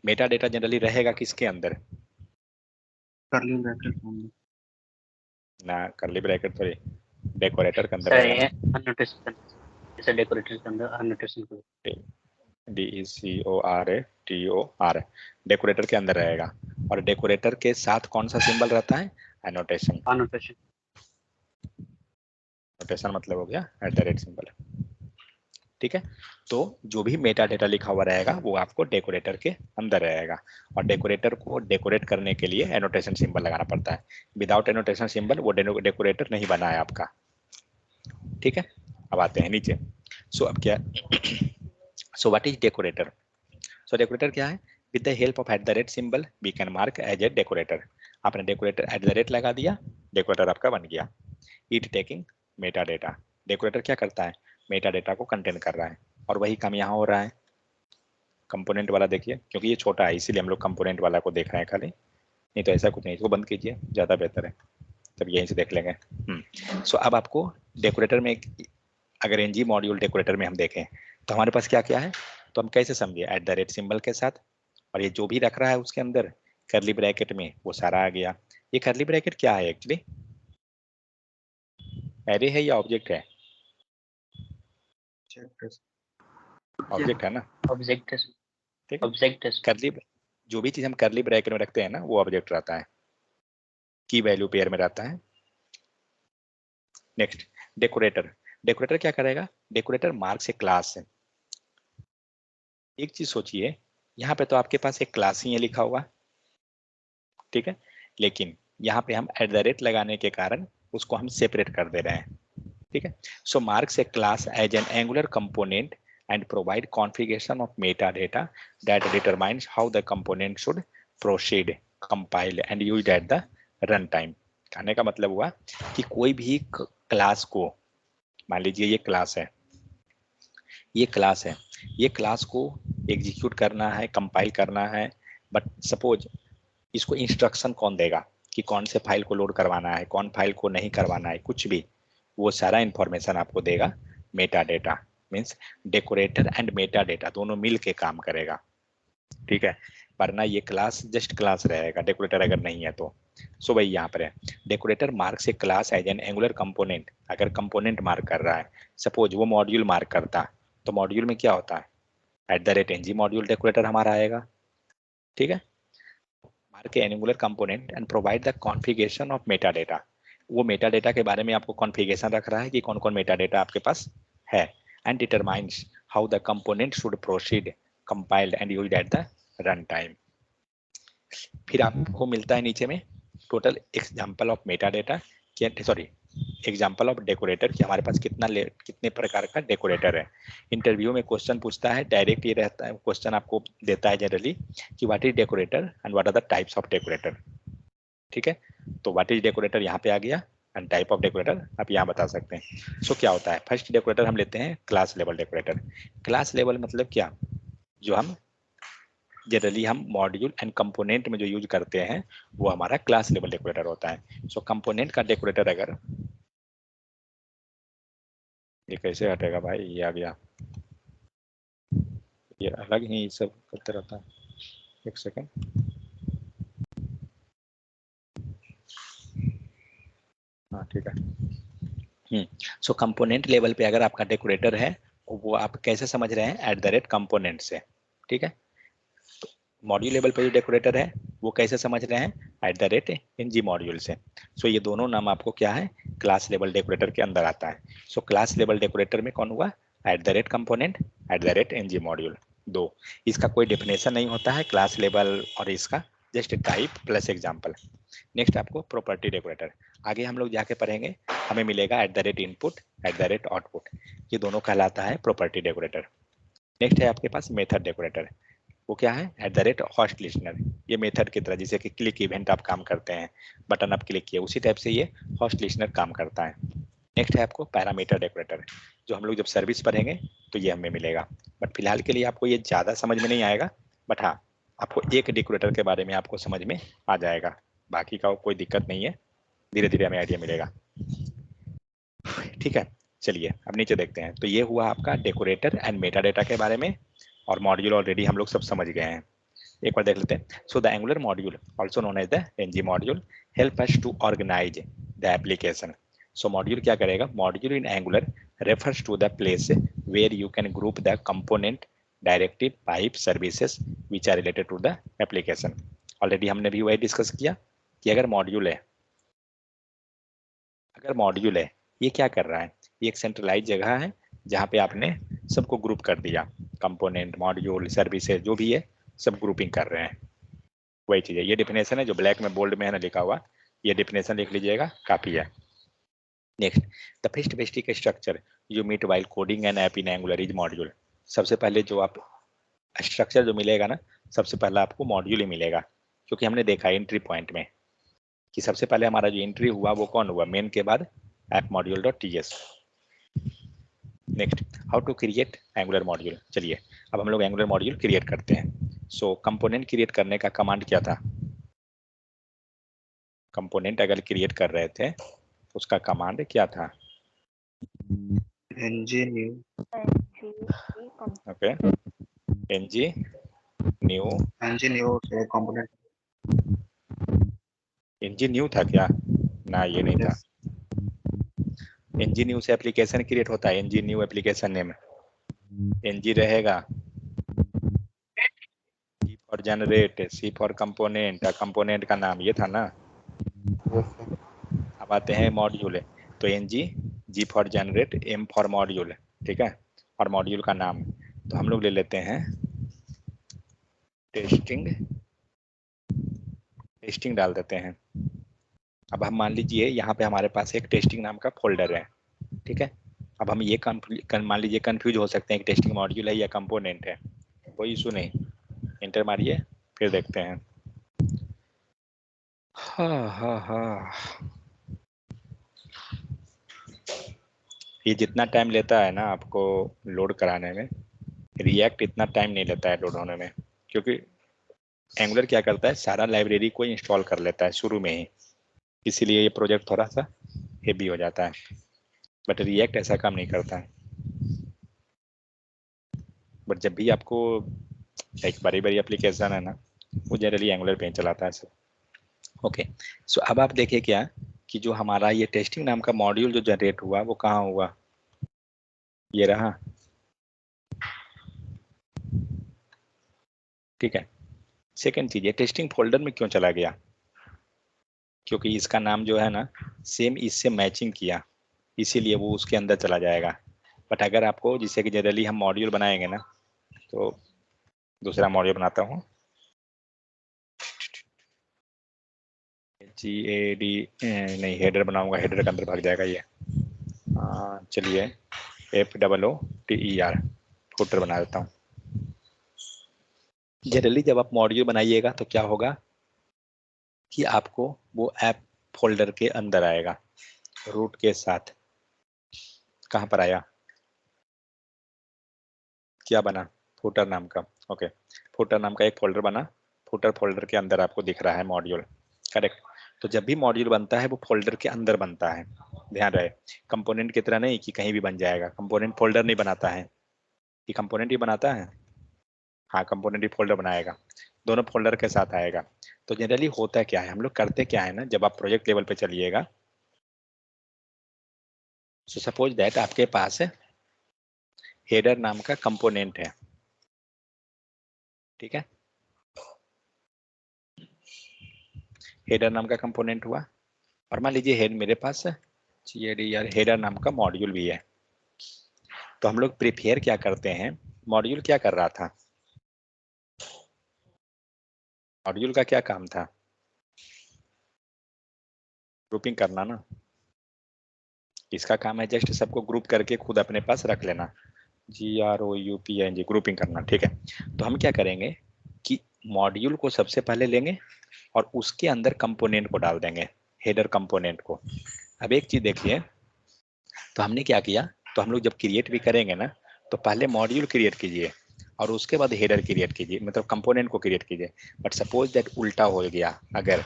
मेटा डेटा जनरली रहेगा किसके अंदर, कर्ली ब्रैकेट ना कर्ली ब्रैकेट सॉरी डेकोरेटर के अंदर सर रहेगा, ये annotation, जैसे डेकोरेटर के अंदर annotation को DECORATOR डेकोरेटर के अंदर रहेगा। और डेकोरेटर के साथ कौन सा सिंबल रहता है, एनोटेशन। एनोटेशन मतलब हो गया @ सिंबल। ठीक है, तो जो भी मेटा डेटा लिखा हुआ रहेगा वो आपको डेकोरेटर के अंदर रहेगा, और डेकोरेटर को डेकोरेट करने के लिए एनोटेशन सिंबल लगाना पड़ता है। विदाउट एनोटेशन सिंबल वो डेकोरेटर नहीं बना है आपका। ठीक है, अब आते हैं नीचे। सो अब क्या, so what is decorator, so decorator क्या है, with the help of @ symbol we can mark as a decorator. आपने डेकोरेटर @ लगा दिया, डेकोरेटर आपका बन गया। It taking meta data, decorator क्या करता है, मेटा डेटा को कंटेन कर रहा है, और वही काम यहाँ हो रहा है। कंपोनेंट वाला देखिए, क्योंकि ये छोटा है इसीलिए हम लोग कंपोनेंट वाला को देख रहे हैं खाली, नहीं तो ऐसा कुछ नहीं, इसको बंद कीजिए ज़्यादा बेहतर है। तब यहीं से देख लेंगे। सो अब आपको डेकोरेटर में अगर एनजी मॉड्यूल डेकोरेटर में हम देखें तो हमारे पास क्या क्या है, तो हम कैसे समझे, @ सिंबल के साथ, और ये जो भी रख रहा है उसके अंदर करली ब्रैकेट में वो सारा आ गया। ये करली ब्रैकेट क्या है एक्चुअली, एरे है या ऑब्जेक्ट है? ऑब्जेक्ट है ना, ऑब्जेक्ट है, ठीक है। ऑब्जेक्ट है। करली जो भी चीज हम करली ब्रैकेट में रखते हैं ना वो ऑब्जेक्ट रहता है, की वैल्यू पेयर में रहता है। नेक्स्ट डेकोरेटर, डेकोरेटर क्या करेगा, डेकोरेटर मार्क्स ए क्लास है। एक चीज सोचिए, यहाँ पे तो आपके पास एक क्लास ही है लिखा हुआ, ठीक है, लेकिन यहाँ पे हम @ लगाने के कारण उसको हम सेपरेट कर दे रहे हैं, ठीक है। So marks a class as an angular component and provide configuration of metadata that determines how the component should proceed, compile and used at the runtime। कहने का मतलब हुआ कि कोई भी क्लास को, मान लीजिए ये क्लास है, ये क्लास है, ये क्लास को एग्जीक्यूट करना है, कंपाइल करना है, बट सपोज इसको इंस्ट्रक्शन कौन देगा कि कौन से फाइल को लोड करवाना है, कौन फाइल को नहीं करवाना है, कुछ भी, वो सारा इंफॉर्मेशन आपको देगा metadata. Means decorator and metadata दोनों मिल के काम करेगा, ठीक है, वरना ये क्लास जस्ट क्लास रहेगा डेकोरेटर अगर नहीं है तो। सो भाई यहाँ पर है decorator marks a class as an angular component. अगर कंपोनेंट मार्क कर रहा है, सपोज वो मॉड्यूल मार्क करता तो मॉड्यूल में क्या होता है, @ng मॉड्यूल डेकोरेटर हमारा आएगा, ठीक है। Mark A angular component and provide the configuration of metadata. वो मेटाडेटा के बारे में आपको कॉन्फ़िगरेशन रख रहा है कि कौन कौन मेटाडेटा आपके पास है, and determines how the component should proceed, compiled and used at the runtime। फिर आपको मिलता है नीचे में total example of metadata, sorry example of decorator कि हमारे पास कितने प्रकार का डेकोरेटर है। इंटरव्यू में क्वेश्चन पूछता है, डायरेक्ट ये रहता है क्वेश्चन आपको देता है जनरली कि what is decorator and what are the types of decorator, ठीक है। तो व्हाट इज डेकोरेटर यहाँ पे आ गया एंड टाइप ऑफ डेकोरेटर आप यहाँ बता सकते हैं। सो क्या होता है, फर्स्ट डेकोरेटर हम लेते हैं class level decorator. Class level मतलब क्या, जो हम जनरली हम मॉड्यूल एंड कंपोनेंट में जो यूज करते हैं वो हमारा क्लास लेवल डेकोरेटर होता है। सो कंपोनेंट का डेकोरेटर अगर, ये कैसे हटेगा भाई, ये आ गया, ये अलग ही सब करते रहता है, एक सेकेंड। हाँ ठीक है। सो कंपोनेंट लेवल पे अगर आपका डेकोरेटर है वो आप कैसे समझ रहे हैं, @ कंपोनेंट से, ठीक है। तो मॉड्यूल लेवल पे जो डेकोरेटर है वो कैसे समझ रहे हैं, @ng मॉड्यूल से। सो ये दोनों नाम आपको क्या है, क्लास लेवल डेकोरेटर के अंदर आता है। सो क्लास लेवल डेकोरेटर में कौन हुआ, @ कंपोनेंट, @ng मॉड्यूल, दो। इसका कोई डेफिनेशन नहीं होता है क्लास लेवल और इसका, just type plus example. Next आपको प्रॉपर्टी डेकोरेटर, आगे हम लोग जाके पढ़ेंगे, हमें मिलेगा @input, @output, ये दोनों कहलाता है प्रॉपर्टी डेकोरेटर। नेक्स्ट है आपके पास मेथड डेकोरेटर, वो क्या है, @host listener, ये मेथड की तरह, जैसे कि क्लिक इवेंट आप काम करते हैं, बटन आप क्लिक किए, उसी टाइप से ये होस्ट लिस्नर काम करता है। नेक्स्ट है आपको पैरामीटर डेकोरेटर, जो हम लोग जब सर्विस पढ़ेंगे तो ये हमें मिलेगा, बट फिलहाल के लिए आपको ये ज़्यादा समझ में नहीं आएगा, बट हाँ आपको एक डेकोरेटर के बारे में आपको समझ में आ जाएगा, बाकी का कोई दिक्कत नहीं है, धीरे धीरे हमें आइडिया मिलेगा, ठीक है। चलिए अब नीचे देखते हैं। तो ये हुआ आपका डेकोरेटर एंड मेटाडेटा के बारे में, और मॉड्यूल ऑलरेडी हम लोग सब समझ गए हैं, एक बार देख लेते हैं। So the Angular module also known as the NG module help us to organise the application. So module क्या करेगा, module in Angular refers to the place where you can group the component, directive, pipe, services which are related to the application. Already हमने भी वही discuss किया कि अगर module है, ये क्या कर रहा है, ये एक सेंट्रलाइज जगह है जहाँ पे आपने सबको ग्रुप कर दिया, कंपोनेंट, मॉड्यूल, सर्विसेज जो भी है सब ग्रुपिंग कर रहे हैं, वही चीज़ है। ये डिफिनेशन है जो ब्लैक में बोल्ड में है ना लिखा हुआ, ये डिफिनेशन लिख लीजिएगा, काफ़ी है। Next the first basic structure you meet while coding an app in Angular is module. सबसे पहले जो आप स्ट्रक्चर जो मिलेगा ना, सबसे पहला आपको मॉड्यूल ही मिलेगा, क्योंकि हमने देखा एंट्री पॉइंट में कि सबसे पहले हमारा जो एंट्री हुआ वो कौन हुआ, मेन के बाद app module. Next how to create angular module. चलिए अब हम लोग एंगुलर मॉड्यूल क्रिएट करते हैं। सो कंपोनेंट क्रिएट करने का कमांड क्या था, कंपोनेंट अगर क्रिएट कर रहे थे उसका कमांड क्या था? ng new okay, ng new component. ng new था क्या? ना, ये नहीं था। ng न्यू से एप्लीकेशन क्रिएट होता है, ng new application name, ng रहेगा, c for generate, c for component, component का नाम ये था ना। अब आते हैं मॉड्यूल, तो ng g for generate, m for module, ठीक है, और मॉड्यूल का नाम तो हम लोग ले लेते हैं टेस्टिंग, टेस्टिंग डाल देते हैं। अब हम मान लीजिए यहाँ पे हमारे पास एक टेस्टिंग नाम का फोल्डर है, ठीक है। अब हम ये मान लीजिए कंफ्यूज हो सकते हैं कि टेस्टिंग मॉड्यूल है या कंपोनेंट है, कोई इशू नहीं, इंटर मारिए फिर देखते हैं। हाँ, ये जितना टाइम लेता है ना आपको लोड कराने में, रिएक्ट इतना टाइम नहीं लेता है लोड होने में, क्योंकि एंगुलर क्या करता है, सारा लाइब्रेरी को इंस्टॉल कर लेता है शुरू में ही, इसीलिए ये प्रोजेक्ट थोड़ा सा हेवी हो जाता है। बट रिएक्ट ऐसा काम नहीं करता है। बट जब भी आपको एक बड़ी बड़ी एप्लीकेशन है ना, वो जनरली एंगुलर पे चलाता है सर। ओके, सो अब आप देखिए क्या कि जो हमारा ये टेस्टिंग नाम का मॉड्यूल जो जनरेट हुआ वो कहाँ हुआ, ये रहा, ठीक है। सेकेंड चीज, ये टेस्टिंग फोल्डर में क्यों चला गया, क्योंकि इसका नाम जो है ना सेम इससे मैचिंग किया, इसीलिए वो उसके अंदर चला जाएगा। बट अगर आपको, जिससे कि जनरली हम मॉड्यूल बनाएंगे ना, तो दूसरा मॉड्यूल बनाता हूँ, GAD नहीं, हेडर बनाऊंगा, हेडर के अंदर भाग जाएगा ये। चलिए FOOTER फुटर बना देता हूँ। जनरली जब आप मॉड्यूल बनाइएगा तो क्या होगा कि आपको वो ऐप फोल्डर के अंदर आएगा रूट के साथ। कहाँ पर आया, क्या बना, फुटर नाम का, ओके, फुटर नाम का एक फोल्डर बना, फुटर फोल्डर के अंदर आपको दिख रहा है मॉड्यूल, करेक्ट। तो जब भी मॉड्यूल बनता है वो फोल्डर के अंदर बनता है, ध्यान रहे, कंपोनेंट की तरह नहीं कि कहीं भी बन जाएगा। कंपोनेंट फोल्डर नहीं बनाता है, कि कंपोनेंट ही बनाता है, हाँ कंपोनेंट ही फोल्डर बनाएगा, दोनों फोल्डर के साथ आएगा। तो जनरली होता क्या है, हम लोग करते क्या है ना, जब आप प्रोजेक्ट लेवल पे चलिएगा, सो सपोज दैट आपके पास हेडर नाम का कंपोनेंट है, ठीक है, हेडर नाम का कंपोनेंट हुआ, और मान लीजिए हेड मेरे पास हेडर नाम का मॉड्यूल भी है। तो हम लोग प्रिपेयर क्या करते हैं, मॉड्यूल क्या कर रहा था, मॉड्यूल का क्या काम था, ग्रुपिंग करना ना, इसका काम है जस्ट सबको ग्रुप करके खुद अपने पास रख लेना, GROUPING, ग्रुपिंग करना, ठीक है। तो हम क्या करेंगे कि मॉड्यूल को सबसे पहले लेंगे और उसके अंदर कंपोनेंट को डाल देंगे, हेडर कंपोनेंट को। अब एक चीज देखिए, तो हमने क्या किया, तो हम लोग जब क्रिएट भी करेंगे ना, तो पहले मॉड्यूल क्रिएट कीजिए और उसके बाद हेडर क्रिएट कीजिए, मतलब कंपोनेंट को क्रिएट कीजिए। बट सपोज दैट उल्टा हो गया अगर,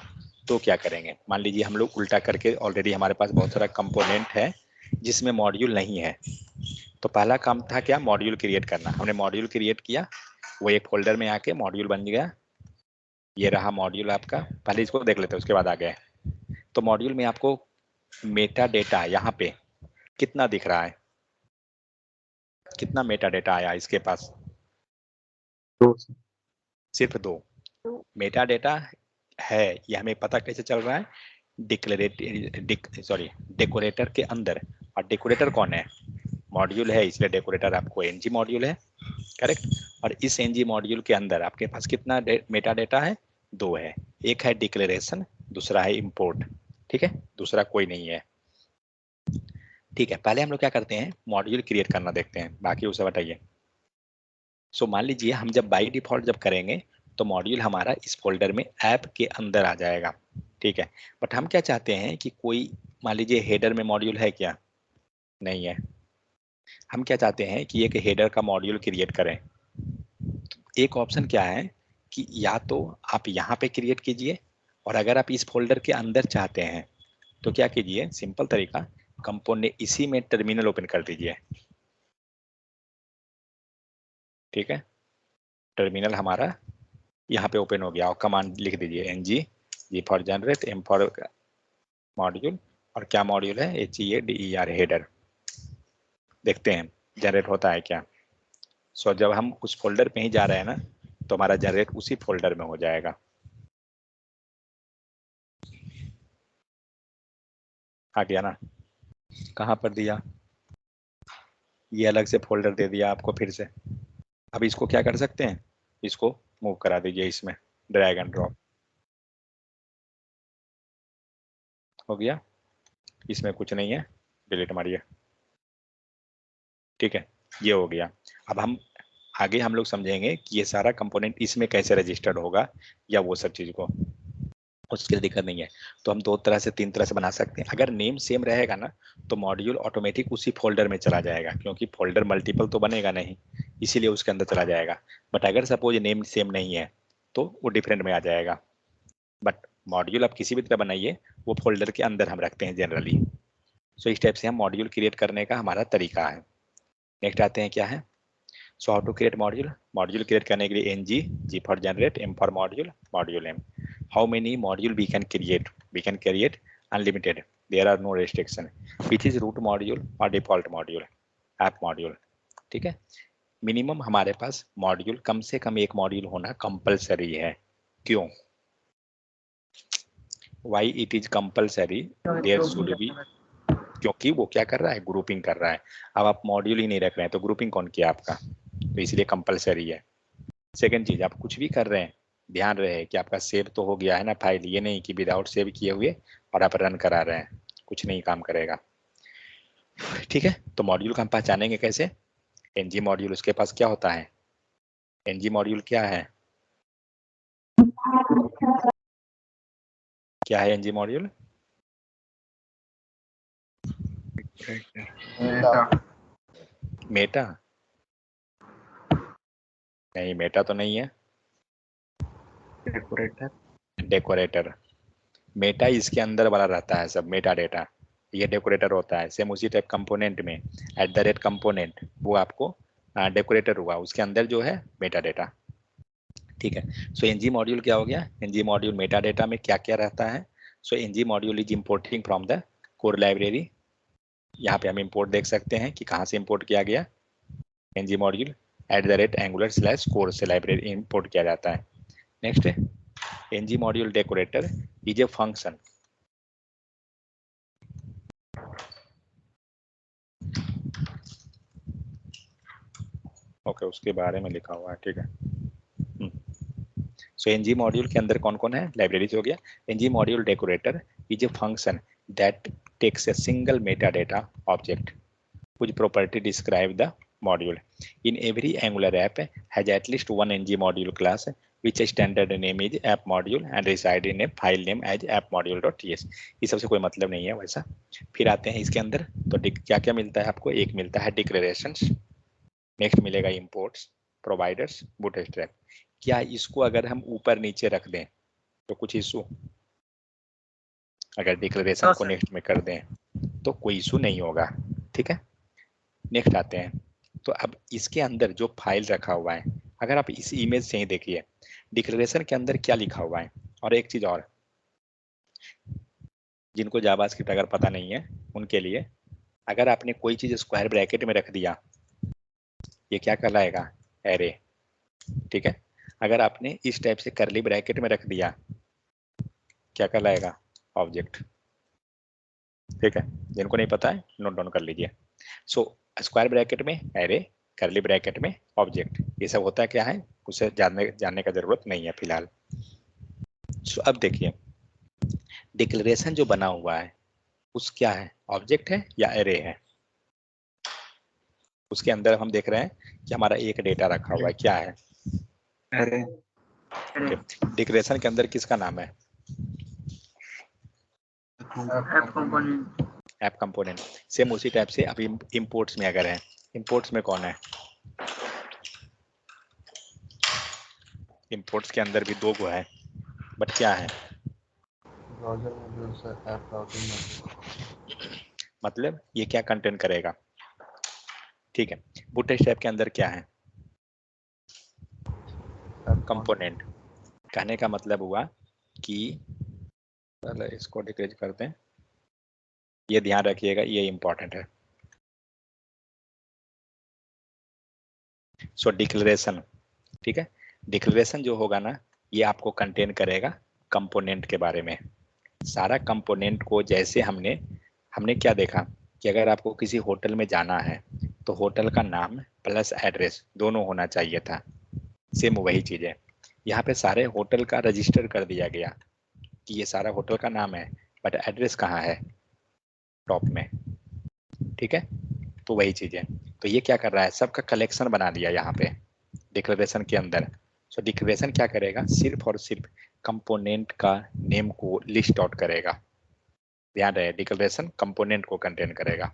तो क्या करेंगे, मान लीजिए हम लोग उल्टा करके, ऑलरेडी हमारे पास बहुत सारा कंपोनेंट है जिसमें मॉड्यूल नहीं है, तो पहला काम था क्या, मॉड्यूल क्रिएट करना। हमने मॉड्यूल क्रिएट किया, वो एक फोल्डर में आके मॉड्यूल बन गया, ये रहा मॉड्यूल आपका। पहले इसको देख लेते हैं उसके बाद आ गए। तो मॉड्यूल में आपको मेटा डेटा यहाँ पे कितना दिख रहा है, कितना मेटा डेटा आया इसके पास, सिर्फ 2 मेटा डेटा है। ये हमें पता कैसे चल रहा है, डेकोरेटर के अंदर, और डेकोरेटर कौन है, मॉड्यूल है, इसलिए डेकोरेटर आपको ng मॉड्यूल है, करेक्ट। और इस ng मॉड्यूल के अंदर आपके पास कितना मेटा डेटा है, 2 है, एक है डिक्लेरेशन, दूसरा है इंपोर्ट, ठीक है, दूसरा कोई नहीं है, ठीक है। पहले हम लोग क्या करते हैं, मॉड्यूल क्रिएट करना देखते हैं, बाकी उसे बताइए। सो मान लीजिए हम जब बाई डिफॉल्ट जब करेंगे तो मॉड्यूल हमारा इस फोल्डर में ऐप के अंदर आ जाएगा, ठीक है। बट हम क्या चाहते हैं कि कोई, मान लीजिए हेडर में मॉड्यूल है क्या, नहीं है, हम क्या चाहते हैं कि एक हेडर का मॉड्यूल क्रिएट करें। तो एक ऑप्शन क्या है कि या तो आप यहाँ पे क्रिएट कीजिए और अगर आप इस फोल्डर के अंदर चाहते हैं तो क्या कीजिए, सिंपल तरीका, कंपोनेंट इसी में टर्मिनल ओपन कर दीजिए। ठीक है, टर्मिनल हमारा यहाँ पे ओपन हो गया और कमांड लिख दीजिए ng, G for generate, M for module, और क्या मॉड्यूल है, HEADER, हेडर। देखते हैं जनरेट होता है क्या। सो जब हम उस फोल्डर पे ही जा रहे हैं ना तो हमारा जनरेट उसी फोल्डर में हो जाएगा। आ गया ना, कहाँ पर दिया, ये अलग से फोल्डर दे दिया आपको फिर से। अब इसको क्या कर सकते हैं, इसको मूव करा दीजिए इसमें, ड्रैग एंड ड्रॉप हो गया। इसमें कुछ नहीं है, डिलीट मारिए। ठीक है, ये हो गया। अब आगे हम लोग समझेंगे कि ये सारा कंपोनेंट इसमें कैसे रजिस्टर्ड होगा या वो सब चीज को, उसके लिए दिक्कत नहीं है। तो हम 2 तरह से 3 तरह से बना सकते हैं। अगर नेम सेम रहेगा ना तो मॉड्यूल ऑटोमेटिक उसी फोल्डर में चला जाएगा, क्योंकि फोल्डर मल्टीपल तो बनेगा नहीं, इसीलिए उसके अंदर चला जाएगा। बट अगर सपोज नेम सेम नहीं है तो वो डिफरेंट में आ जाएगा। बट मॉड्यूल आप किसी भी तरह बनाइए, वो फोल्डर के अंदर हम रखते हैं जनरली। सो इस टाइप से हम मॉड्यूल क्रिएट करने का हमारा तरीका है। नेक्स्ट आते हैं क्या है, so how to create module. Module create करने के लिए ng, G for generate, M for module, module M। How many module we can create? We can create unlimited. There are no restriction. Which is root module or default module, app module. ठीक है, minimum हमारे पास module, कम से कम एक module होना compulsory है। क्यों? Why it is compulsory? There should be, क्योंकि वो क्या कर रहा है, ग्रुपिंग कर रहा है। अब आप मॉड्यूल ही नहीं रख रहे हैं तो ग्रुपिंग कौन किया आपका, तो इसलिए कंपलसरी है। सेकेंड चीज, आप कुछ भी कर रहे हैं ध्यान रहे कि आपका सेव तो हो गया है ना फाइल, ये नहीं कि विदाउट सेव किए हुए और आप रन करा रहे हैं, कुछ नहीं काम करेगा। ठीक है, तो मॉड्यूल को हम पहचानेंगे कैसे, ng मॉड्यूल, उसके पास क्या होता है, ng मॉड्यूल क्या है, क्या है ng मॉड्यूल, मेटा नहीं, मेटा तो नहीं है, डेकोरेटर। मेटा इसके अंदर वाला रहता है सब, मेटा डेटा, ये डेकोरेटर होता है। सेम उसी टाइप कंपोनेंट में @ कंपोनेंट, वो आपको डेकोरेटर हुआ, उसके अंदर जो है मेटा डेटा। ठीक है, सो ng मॉड्यूल क्या हो गया, ng मॉड्यूल मेटा डेटा में क्या क्या रहता है। सो ng module is importing from the core library. यहाँ पे हम इंपोर्ट देख सकते हैं कि कहाँ से इंपोर्ट किया गया, ng मॉड्यूल @angular/core से लाइब्रेरी इंपोर्ट किया जाता है। Next ng module decorator is a function. Okay, उसके बारे में लिखा हुआ है, ठीक है। सो ng मॉड्यूल के अंदर कौन कौन है, लाइब्रेरीज हो गया। ng module decorator is a function that takes a single meta data object whose property describe the module. In every Angular app has at least one ng module class which standard name is app module and reside in a file name as appmodule.ts. ये सबसे कोई मतलब नहीं है वैसा। फिर आते हैं इसके अंदर, तो क्या क्या मिलता है आपको, एक मिलता है डिक्लेरेशंस, नेक्स्ट मिलेगा इंपोर्ट्स, प्रोवाइडर्स, बूटस्ट्रैप। क्या इसको अगर हम ऊपर नीचे रख दें तो कुछ इशू, अगर डिक्लेरेशन को नेक्स्ट में कर दें तो कोई इशू नहीं होगा। ठीक है, नेक्स्ट आते हैं, तो अब इसके अंदर जो फाइल रखा हुआ है, अगर आप इस इमेज से ही देखिए डिक्लेरेशन के अंदर क्या लिखा हुआ है। और एक चीज और, जिनको जावास्क्रिप्ट अगर पता नहीं है उनके लिए, अगर आपने कोई चीज स्क्वायर ब्रैकेट में रख दिया, ये क्या कहलाएगा, एरे। ठीक है, अगर आपने इस टाइप से करली ब्रैकेट में रख दिया, क्या कहलाएगा, ऑब्जेक्ट। ठीक है, जिनको नहीं पता है नोट डाउन कर लीजिए। सो स्क्वायर ब्रैकेट में एरे, करली ब्रैकेट में ऑब्जेक्ट, ये सब होता है क्या है, उसे जानने का जरूरत नहीं है फिलहाल। सो अब देखिए डिक्लेरेशन जो बना हुआ है उस क्या है, ऑब्जेक्ट है या एरे है। उसके अंदर हम देख रहे हैं कि हमारा एक डेटा रखा हुआ है, क्या है, एरे। डिक्लेरेशन के अंदर किसका नाम है, ऐप कंपोनेंट। सेम उसी टाइप से अभी इंपोर्ट्स में अगर है, इंपोर्ट्स में कौन है, इंपोर्ट्स के अंदर भी 2 गो है, बट क्या है, browser module sir, app routing module. मतलब ये क्या कंटेन करेगा, ठीक है। बूटस्ट्रैप के अंदर क्या है, कंपोनेंट। कहने का मतलब हुआ कि पहले इसको डिक्रीज करते हैं, ये ध्यान रखिएगा, ये इंपॉर्टेंट है। सो डिक्लेरेशन, ठीक है। डिक्लेरेशन जो होगा ना, ये आपको कंटेन करेगा कंपोनेंट के बारे में। सारा कंपोनेंट को, जैसे हमने क्या देखा कि अगर आपको किसी होटल में जाना है तो होटल का नाम प्लस एड्रेस दोनों होना चाहिए था। सेम वही चीज है, यहाँ पे सारे होटल का रजिस्टर कर दिया गया कि ये सारा होटल का नाम है, बट एड्रेस कहाँ है, टॉप में, ठीक है। तो वही चीज है। तो ये क्या कर रहा है, सबका कलेक्शन बना दिया यहाँ पे डिक्लेरेशन के अंदर। सो डिक्लेरेशन क्या करेगा, सिर्फ और सिर्फ कंपोनेंट का नेम को लिस्ट आउट करेगा। ध्यान रहे, डिक्लेरेशन कंपोनेंट को कंटेन करेगा।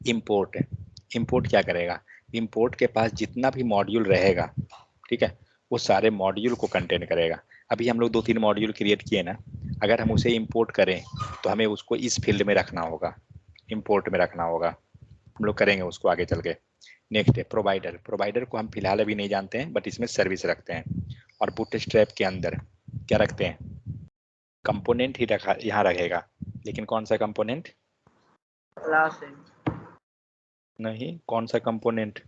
इंपोर्ट, इंपोर्ट क्या करेगा, इंपोर्ट के पास जितना भी मॉड्यूल रहेगा, ठीक है, वो सारे मॉड्यूल को कंटेन करेगा। अभी हम लोग 2-3 मॉड्यूल क्रिएट किए ना, अगर हम उसे इंपोर्ट करें तो हमें उसको इस फील्ड में रखना होगा, इंपोर्ट में रखना होगा। हम लोग करेंगे उसको आगे चल के। नेक्स्ट है प्रोवाइडर। प्रोवाइडर को हम फिलहाल अभी नहीं जानते हैं, बट इसमें सर्विस रखते हैं। और बूटस्ट्रैप के अंदर क्या रखते हैं, कंपोनेंट ही रखा, यहाँ रहेगा, लेकिन कौन सा कंपोनेंट, क्लास है। नहीं, कौन सा कंपोनेंट,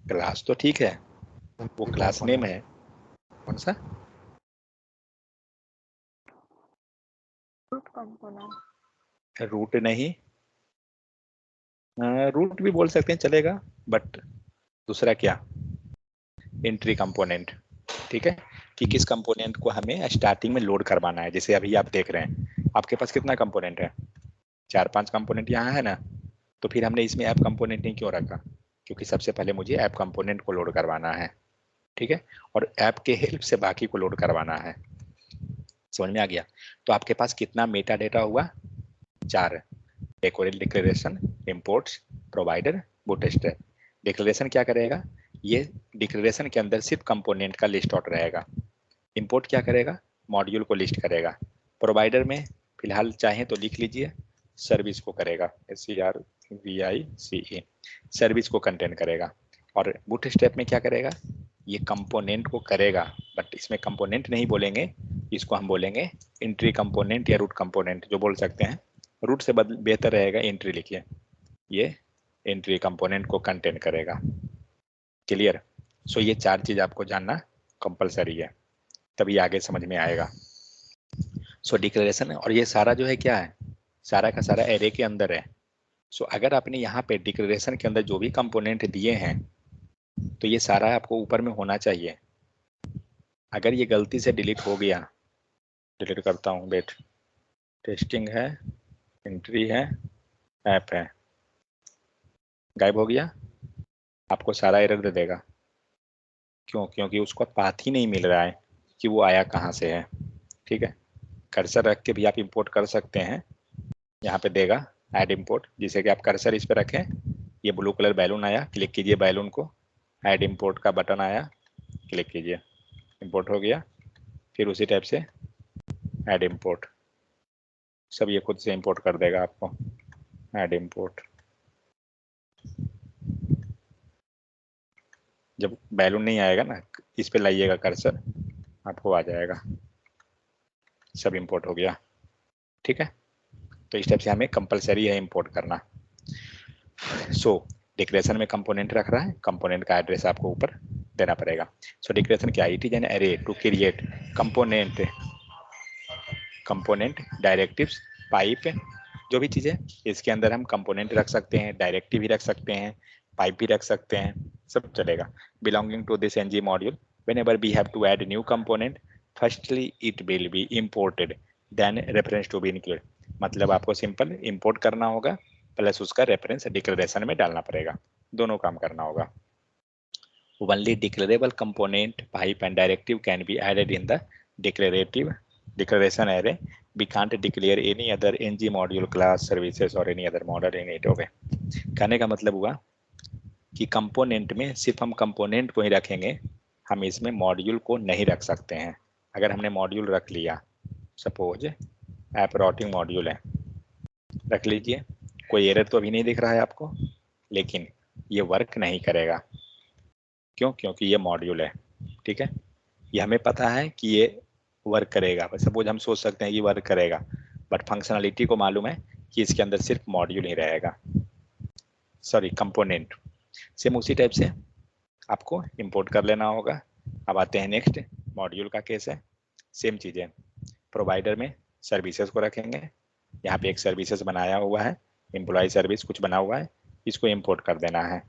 क्लास तो ठीक है, वो क्लास नेम है। कौन सा, रूट नहीं, रूट भी बोल सकते हैं चलेगा, बट दूसरा क्या, एंट्री कंपोनेंट, ठीक है। कि किस कंपोनेंट को हमें स्टार्टिंग में लोड करवाना है। जैसे अभी आप देख रहे हैं आपके पास कितना कंपोनेंट है, 4-5 कंपोनेंट यहाँ है ना, तो फिर हमने इसमें ऐप कंपोनेंट नहीं क्यों रखा, क्योंकि सबसे पहले मुझे ऐप कंपोनेंट को लोड करवाना है, ठीक है, और ऐप के हेल्प से बाकी को लोड करवाना है। समझ में आ गया। तो आपके पास कितना मेटा डेटा हुआ, 4, decorate, declaration, imports, provider, bootstrap. Declaration क्या करेगा, ये डिक्लेरेशन के अंदर सिर्फ कंपोनेंट का लिस्ट आउट रहेगा। इंपोर्ट क्या करेगा, मॉड्यूल को लिस्ट करेगा। प्रोवाइडर में फिलहाल चाहें तो लिख लीजिए, सर्विस को करेगा, SERVICE, सर्विस को कंटेन करेगा। और बूटस्ट्रैप में क्या करेगा, ये कंपोनेंट को करेगा, बट इसमें कंपोनेंट नहीं बोलेंगे, इसको हम बोलेंगे एंट्री कंपोनेंट या रूट कंपोनेंट, जो बोल सकते हैं। रूट से बेहतर रहेगा एंट्री लिखिए, ये एंट्री कंपोनेंट को कंटेन करेगा। क्लियर। सो ये 4 चीज आपको जानना कंपलसरी है, तभी आगे समझ में आएगा। सो डिक्लेरेशन, और ये सारा जो है क्या है, सारा का सारा एरे के अंदर है। सो अगर आपने यहाँ पे डिक्लेरेशन के अंदर जो भी कंपोनेंट दिए हैं, तो ये सारा आपको ऊपर में होना चाहिए। अगर ये गलती से डिलीट हो गया, डिलीट करता हूँ, वेट, टेस्टिंग है, एंट्री है, ऐप है, गायब हो गया, आपको सारा एरर दे देगा। क्यों, क्योंकि उसको पाथ ही नहीं मिल रहा है कि वो आया कहाँ से है, ठीक है। कर्सर रख के भी आप इंपोर्ट कर सकते हैं, यहाँ पे देगा ऐड इंपोर्ट, जिसे कि आप कर्सर इस पे रखें, ये ब्लू कलर बैलून आया, क्लिक कीजिए बैलून को, ऐड इंपोर्ट का बटन आया, क्लिक कीजिए, इंपोर्ट हो गया। फिर उसी टाइप से ऐड इंपोर्ट, सब ये खुद से इंपोर्ट कर देगा आपको, ऐड इंपोर्ट। जब बैलून नहीं आएगा ना, इस पे लाइएगा कर्सर, आपको आ जाएगा, सब इंपोर्ट हो गया, ठीक है। तो इस टाइप से हमें कंपलसरी है इंपोर्ट करना। सो डिक्लेरेशन में कंपोनेंट रख रहा है, कंपोनेंट का एड्रेस आपको ऊपर देना पड़ेगा। सो डिक्लेरेशन क्या, it is an array to create component, component, directives, pipe, जो भी चीज़ है इसके अंदर हम कंपोनेंट रख सकते हैं, डायरेक्टिव भी रख सकते हैं, पाइप भी रख सकते हैं, सब चलेगा। Belonging to this ng module, whenever we have to add new component, firstly it will be imported, then reference to be included। मतलब आपको सिंपल इंपोर्ट करना होगा, प्लस उसका रेफरेंस डिक्लेरेशन में डालना पड़ेगा, दोनों काम करना होगा। Only declarable component, pipe and directive can be added in the declaration array. We can't declare any other ng module, class, services or any other model in it। okay, कहने का मतलब हुआ कि कंपोनेंट में सिर्फ हम कंपोनेंट को ही रखेंगे, हम इसमें मॉड्यूल को नहीं रख सकते हैं। अगर हमने मॉड्यूल रख लिया, सपोज ऐप राउटिंग मॉड्यूल है, रख लीजिए, कोई एरर तो अभी नहीं दिख रहा है आपको, लेकिन ये वर्क नहीं करेगा। क्यों? क्योंकि ये मॉड्यूल है, ठीक है। ये हमें पता है कि ये वर्क करेगा, सपोज हम सोच सकते हैं कि वर्क करेगा, बट फंक्शनलिटी को मालूम है कि इसके अंदर सिर्फ मॉड्यूल ही रहेगा, सॉरी कंपोनेंट। सेम उसी टाइप से आपको इंपोर्ट कर लेना होगा। अब आते हैं नेक्स्ट, मॉड्यूल का केस है, सेम चीज़ें। प्रोवाइडर में सर्विसेज को रखेंगे, यहाँ पे एक सर्विसेज बनाया हुआ है, एम्प्लॉय सर्विस कुछ बना हुआ है, इसको इंपोर्ट कर देना है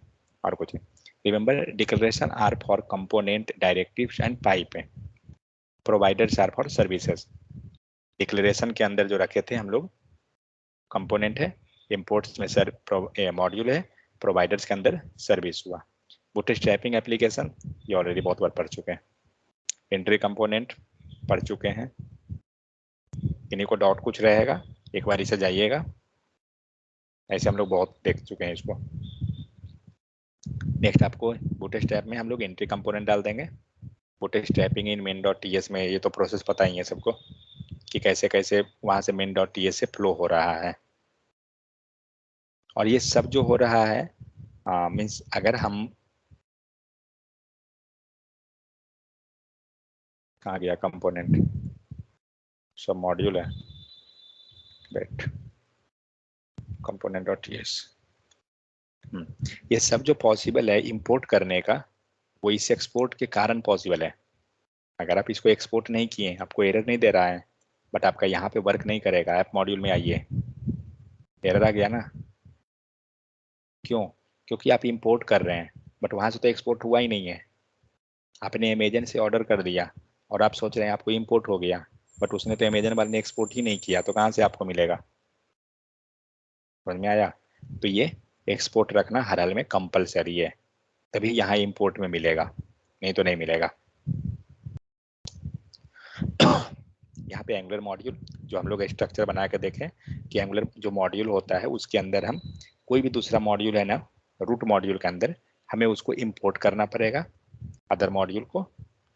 और कुछ नहीं। Remember declaration are for component directives and pipe, providers are for services. Declaration के अंदर जो रखे थे हम लोग कंपोनेंट है, इंपोर्ट्स में सर मॉड्यूल है, प्रोवाइडर्स के अंदर सर्विस हुआ। बूटस्ट्रैपिंग एप्लीकेशन ये ऑलरेडी बहुत बार पढ़ चुके हैं। एंट्री कंपोनेंट पढ़ चुके हैं, इन्हीं को डॉट कुछ रहेगा, एक बार इसे जाइएगा, ऐसे हम लोग बहुत देख चुके हैं इसको। नेक्स्ट आपको बूटस्ट्रैप में हम लोग एंट्री कंपोनेंट डाल देंगे। बूटस्ट्रैपिंग इन main.ts में ये तो प्रोसेस पता ही है सबको कि कैसे कैसे वहां से main.ts से फ्लो हो रहा है। और ये सब जो हो रहा है मीन्स अगर हम, कहाँ गया कंपोनेंट, सब मॉड्यूल है, वेट component.ts, ये सब जो पॉसिबल है इंपोर्ट करने का, वो इस एक्सपोर्ट के कारण पॉसिबल है। अगर आप इसको एक्सपोर्ट नहीं किए, आपको एरर नहीं दे रहा है, बट आपका यहाँ पे वर्क नहीं करेगा। ऐप मॉड्यूल में आइए, एरर आ गया ना, क्यों? क्योंकि आप इंपोर्ट कर रहे हैं, बट वहां से तो एक्सपोर्ट हुआ ही नहीं है। आपने अमेजन से ऑर्डर कर दिया और आप सोच रहे हैं आपको इंपोर्ट हो गया, बट उसने तो अमेजन वाले ने एक्सपोर्ट ही नहीं किया, तो कहाँ से आपको मिलेगा? समझ में आया? तो ये एक्सपोर्ट रखना हर हाल में कंपलसरी है, तभी यहाँ इंपोर्ट में मिलेगा, नहीं तो नहीं मिलेगा। यहाँ पे एंगुलर मॉड्यूल जो हम लोग स्ट्रक्चर बना के देखें कि एंगुलर जो मॉड्यूल होता है उसके अंदर हम कोई भी दूसरा मॉड्यूल है ना, रूट मॉड्यूल के अंदर हमें उसको इंपोर्ट करना पड़ेगा, अदर मॉड्यूल को।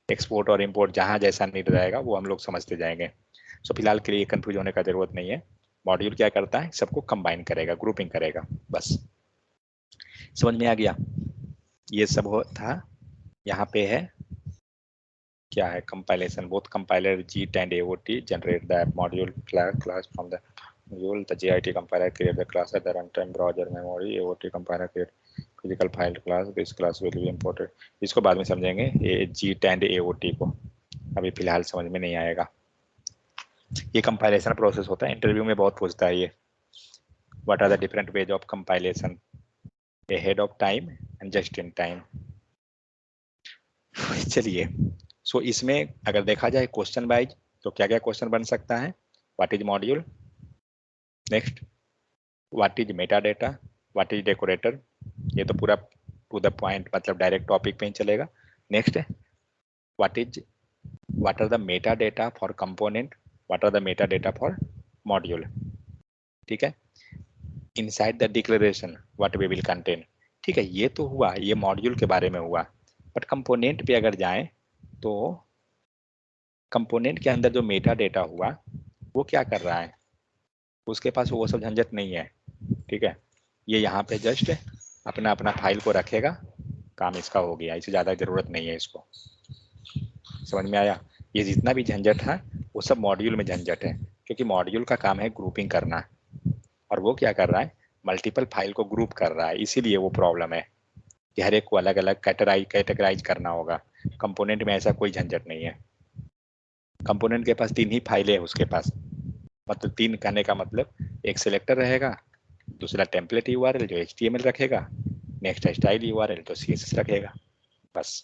एक्सपोर्ट और इंपोर्ट जहाँ जैसा नीड रहेगा वो हम लोग समझते जाएंगे। सो फिलहाल के लिए कंफ्यूज होने का जरूरत नहीं है। मॉड्यूल क्या करता है, सबको कंबाइन करेगा, ग्रुपिंग करेगा, बस। समझ में आ गया? ये सब हो था। यहाँ पे है क्या है, compilation. Both compiler JIT and AOT generate the app module class from the module. The JIT compiler create the class at the runtime browser memory. AOT compiler create physical file class. This class will be imported. इसको बाद में समझेंगे, ये JIT and AOT को अभी फिलहाल समझ में नहीं आएगा। ये कंपाइलेशन प्रोसेस होता है, इंटरव्यू में बहुत पूछता है ये। What are the different ways of compilation? Ahead of time and just in time. चलिए, सो इसमें अगर देखा जाए क्वेश्चन वाइज तो क्या क्या क्वेश्चन बन सकता है? What is module, next what is meta data, what is decorator, ये तो पूरा टू द पॉइंट, मतलब डायरेक्ट टॉपिक पे ही चलेगा। Next what are the meta data for component, what are the meta data for module, ठीक है। Inside the declaration what we will contain, ठीक है। ये तो हुआ, ये मॉड्यूल के बारे में हुआ। बट कंपोनेंट पे अगर जाएं तो कंपोनेंट के अंदर जो मेटा डेटा हुआ वो क्या कर रहा है, उसके पास वो सब झंझट नहीं है, ठीक है। ये यहाँ पे जस्ट अपना अपना फाइल को रखेगा, काम इसका हो गया, इससे ज़्यादा ज़रूरत नहीं है इसको। समझ में आया? ये जितना भी झंझट है वो सब मॉड्यूल में झंझट है, क्योंकि मॉड्यूल का काम है ग्रुपिंग करना, और वो क्या कर रहा है, मल्टीपल फाइल को ग्रुप कर रहा है। इसीलिए वो प्रॉब्लम है कि हर एक को अलग अलग कैटेगराइज करना होगा। कंपोनेंट में ऐसा कोई झंझट नहीं है। कंपोनेंट के पास 3 ही फाइलें है उसके पास, मतलब 3 कहने का मतलब एक सिलेक्टर रहेगा, दूसरा टेम्पलेट URL जो HTML रखेगा, नेक्स्ट स्टाइल URL तो CSS रखेगा, बस।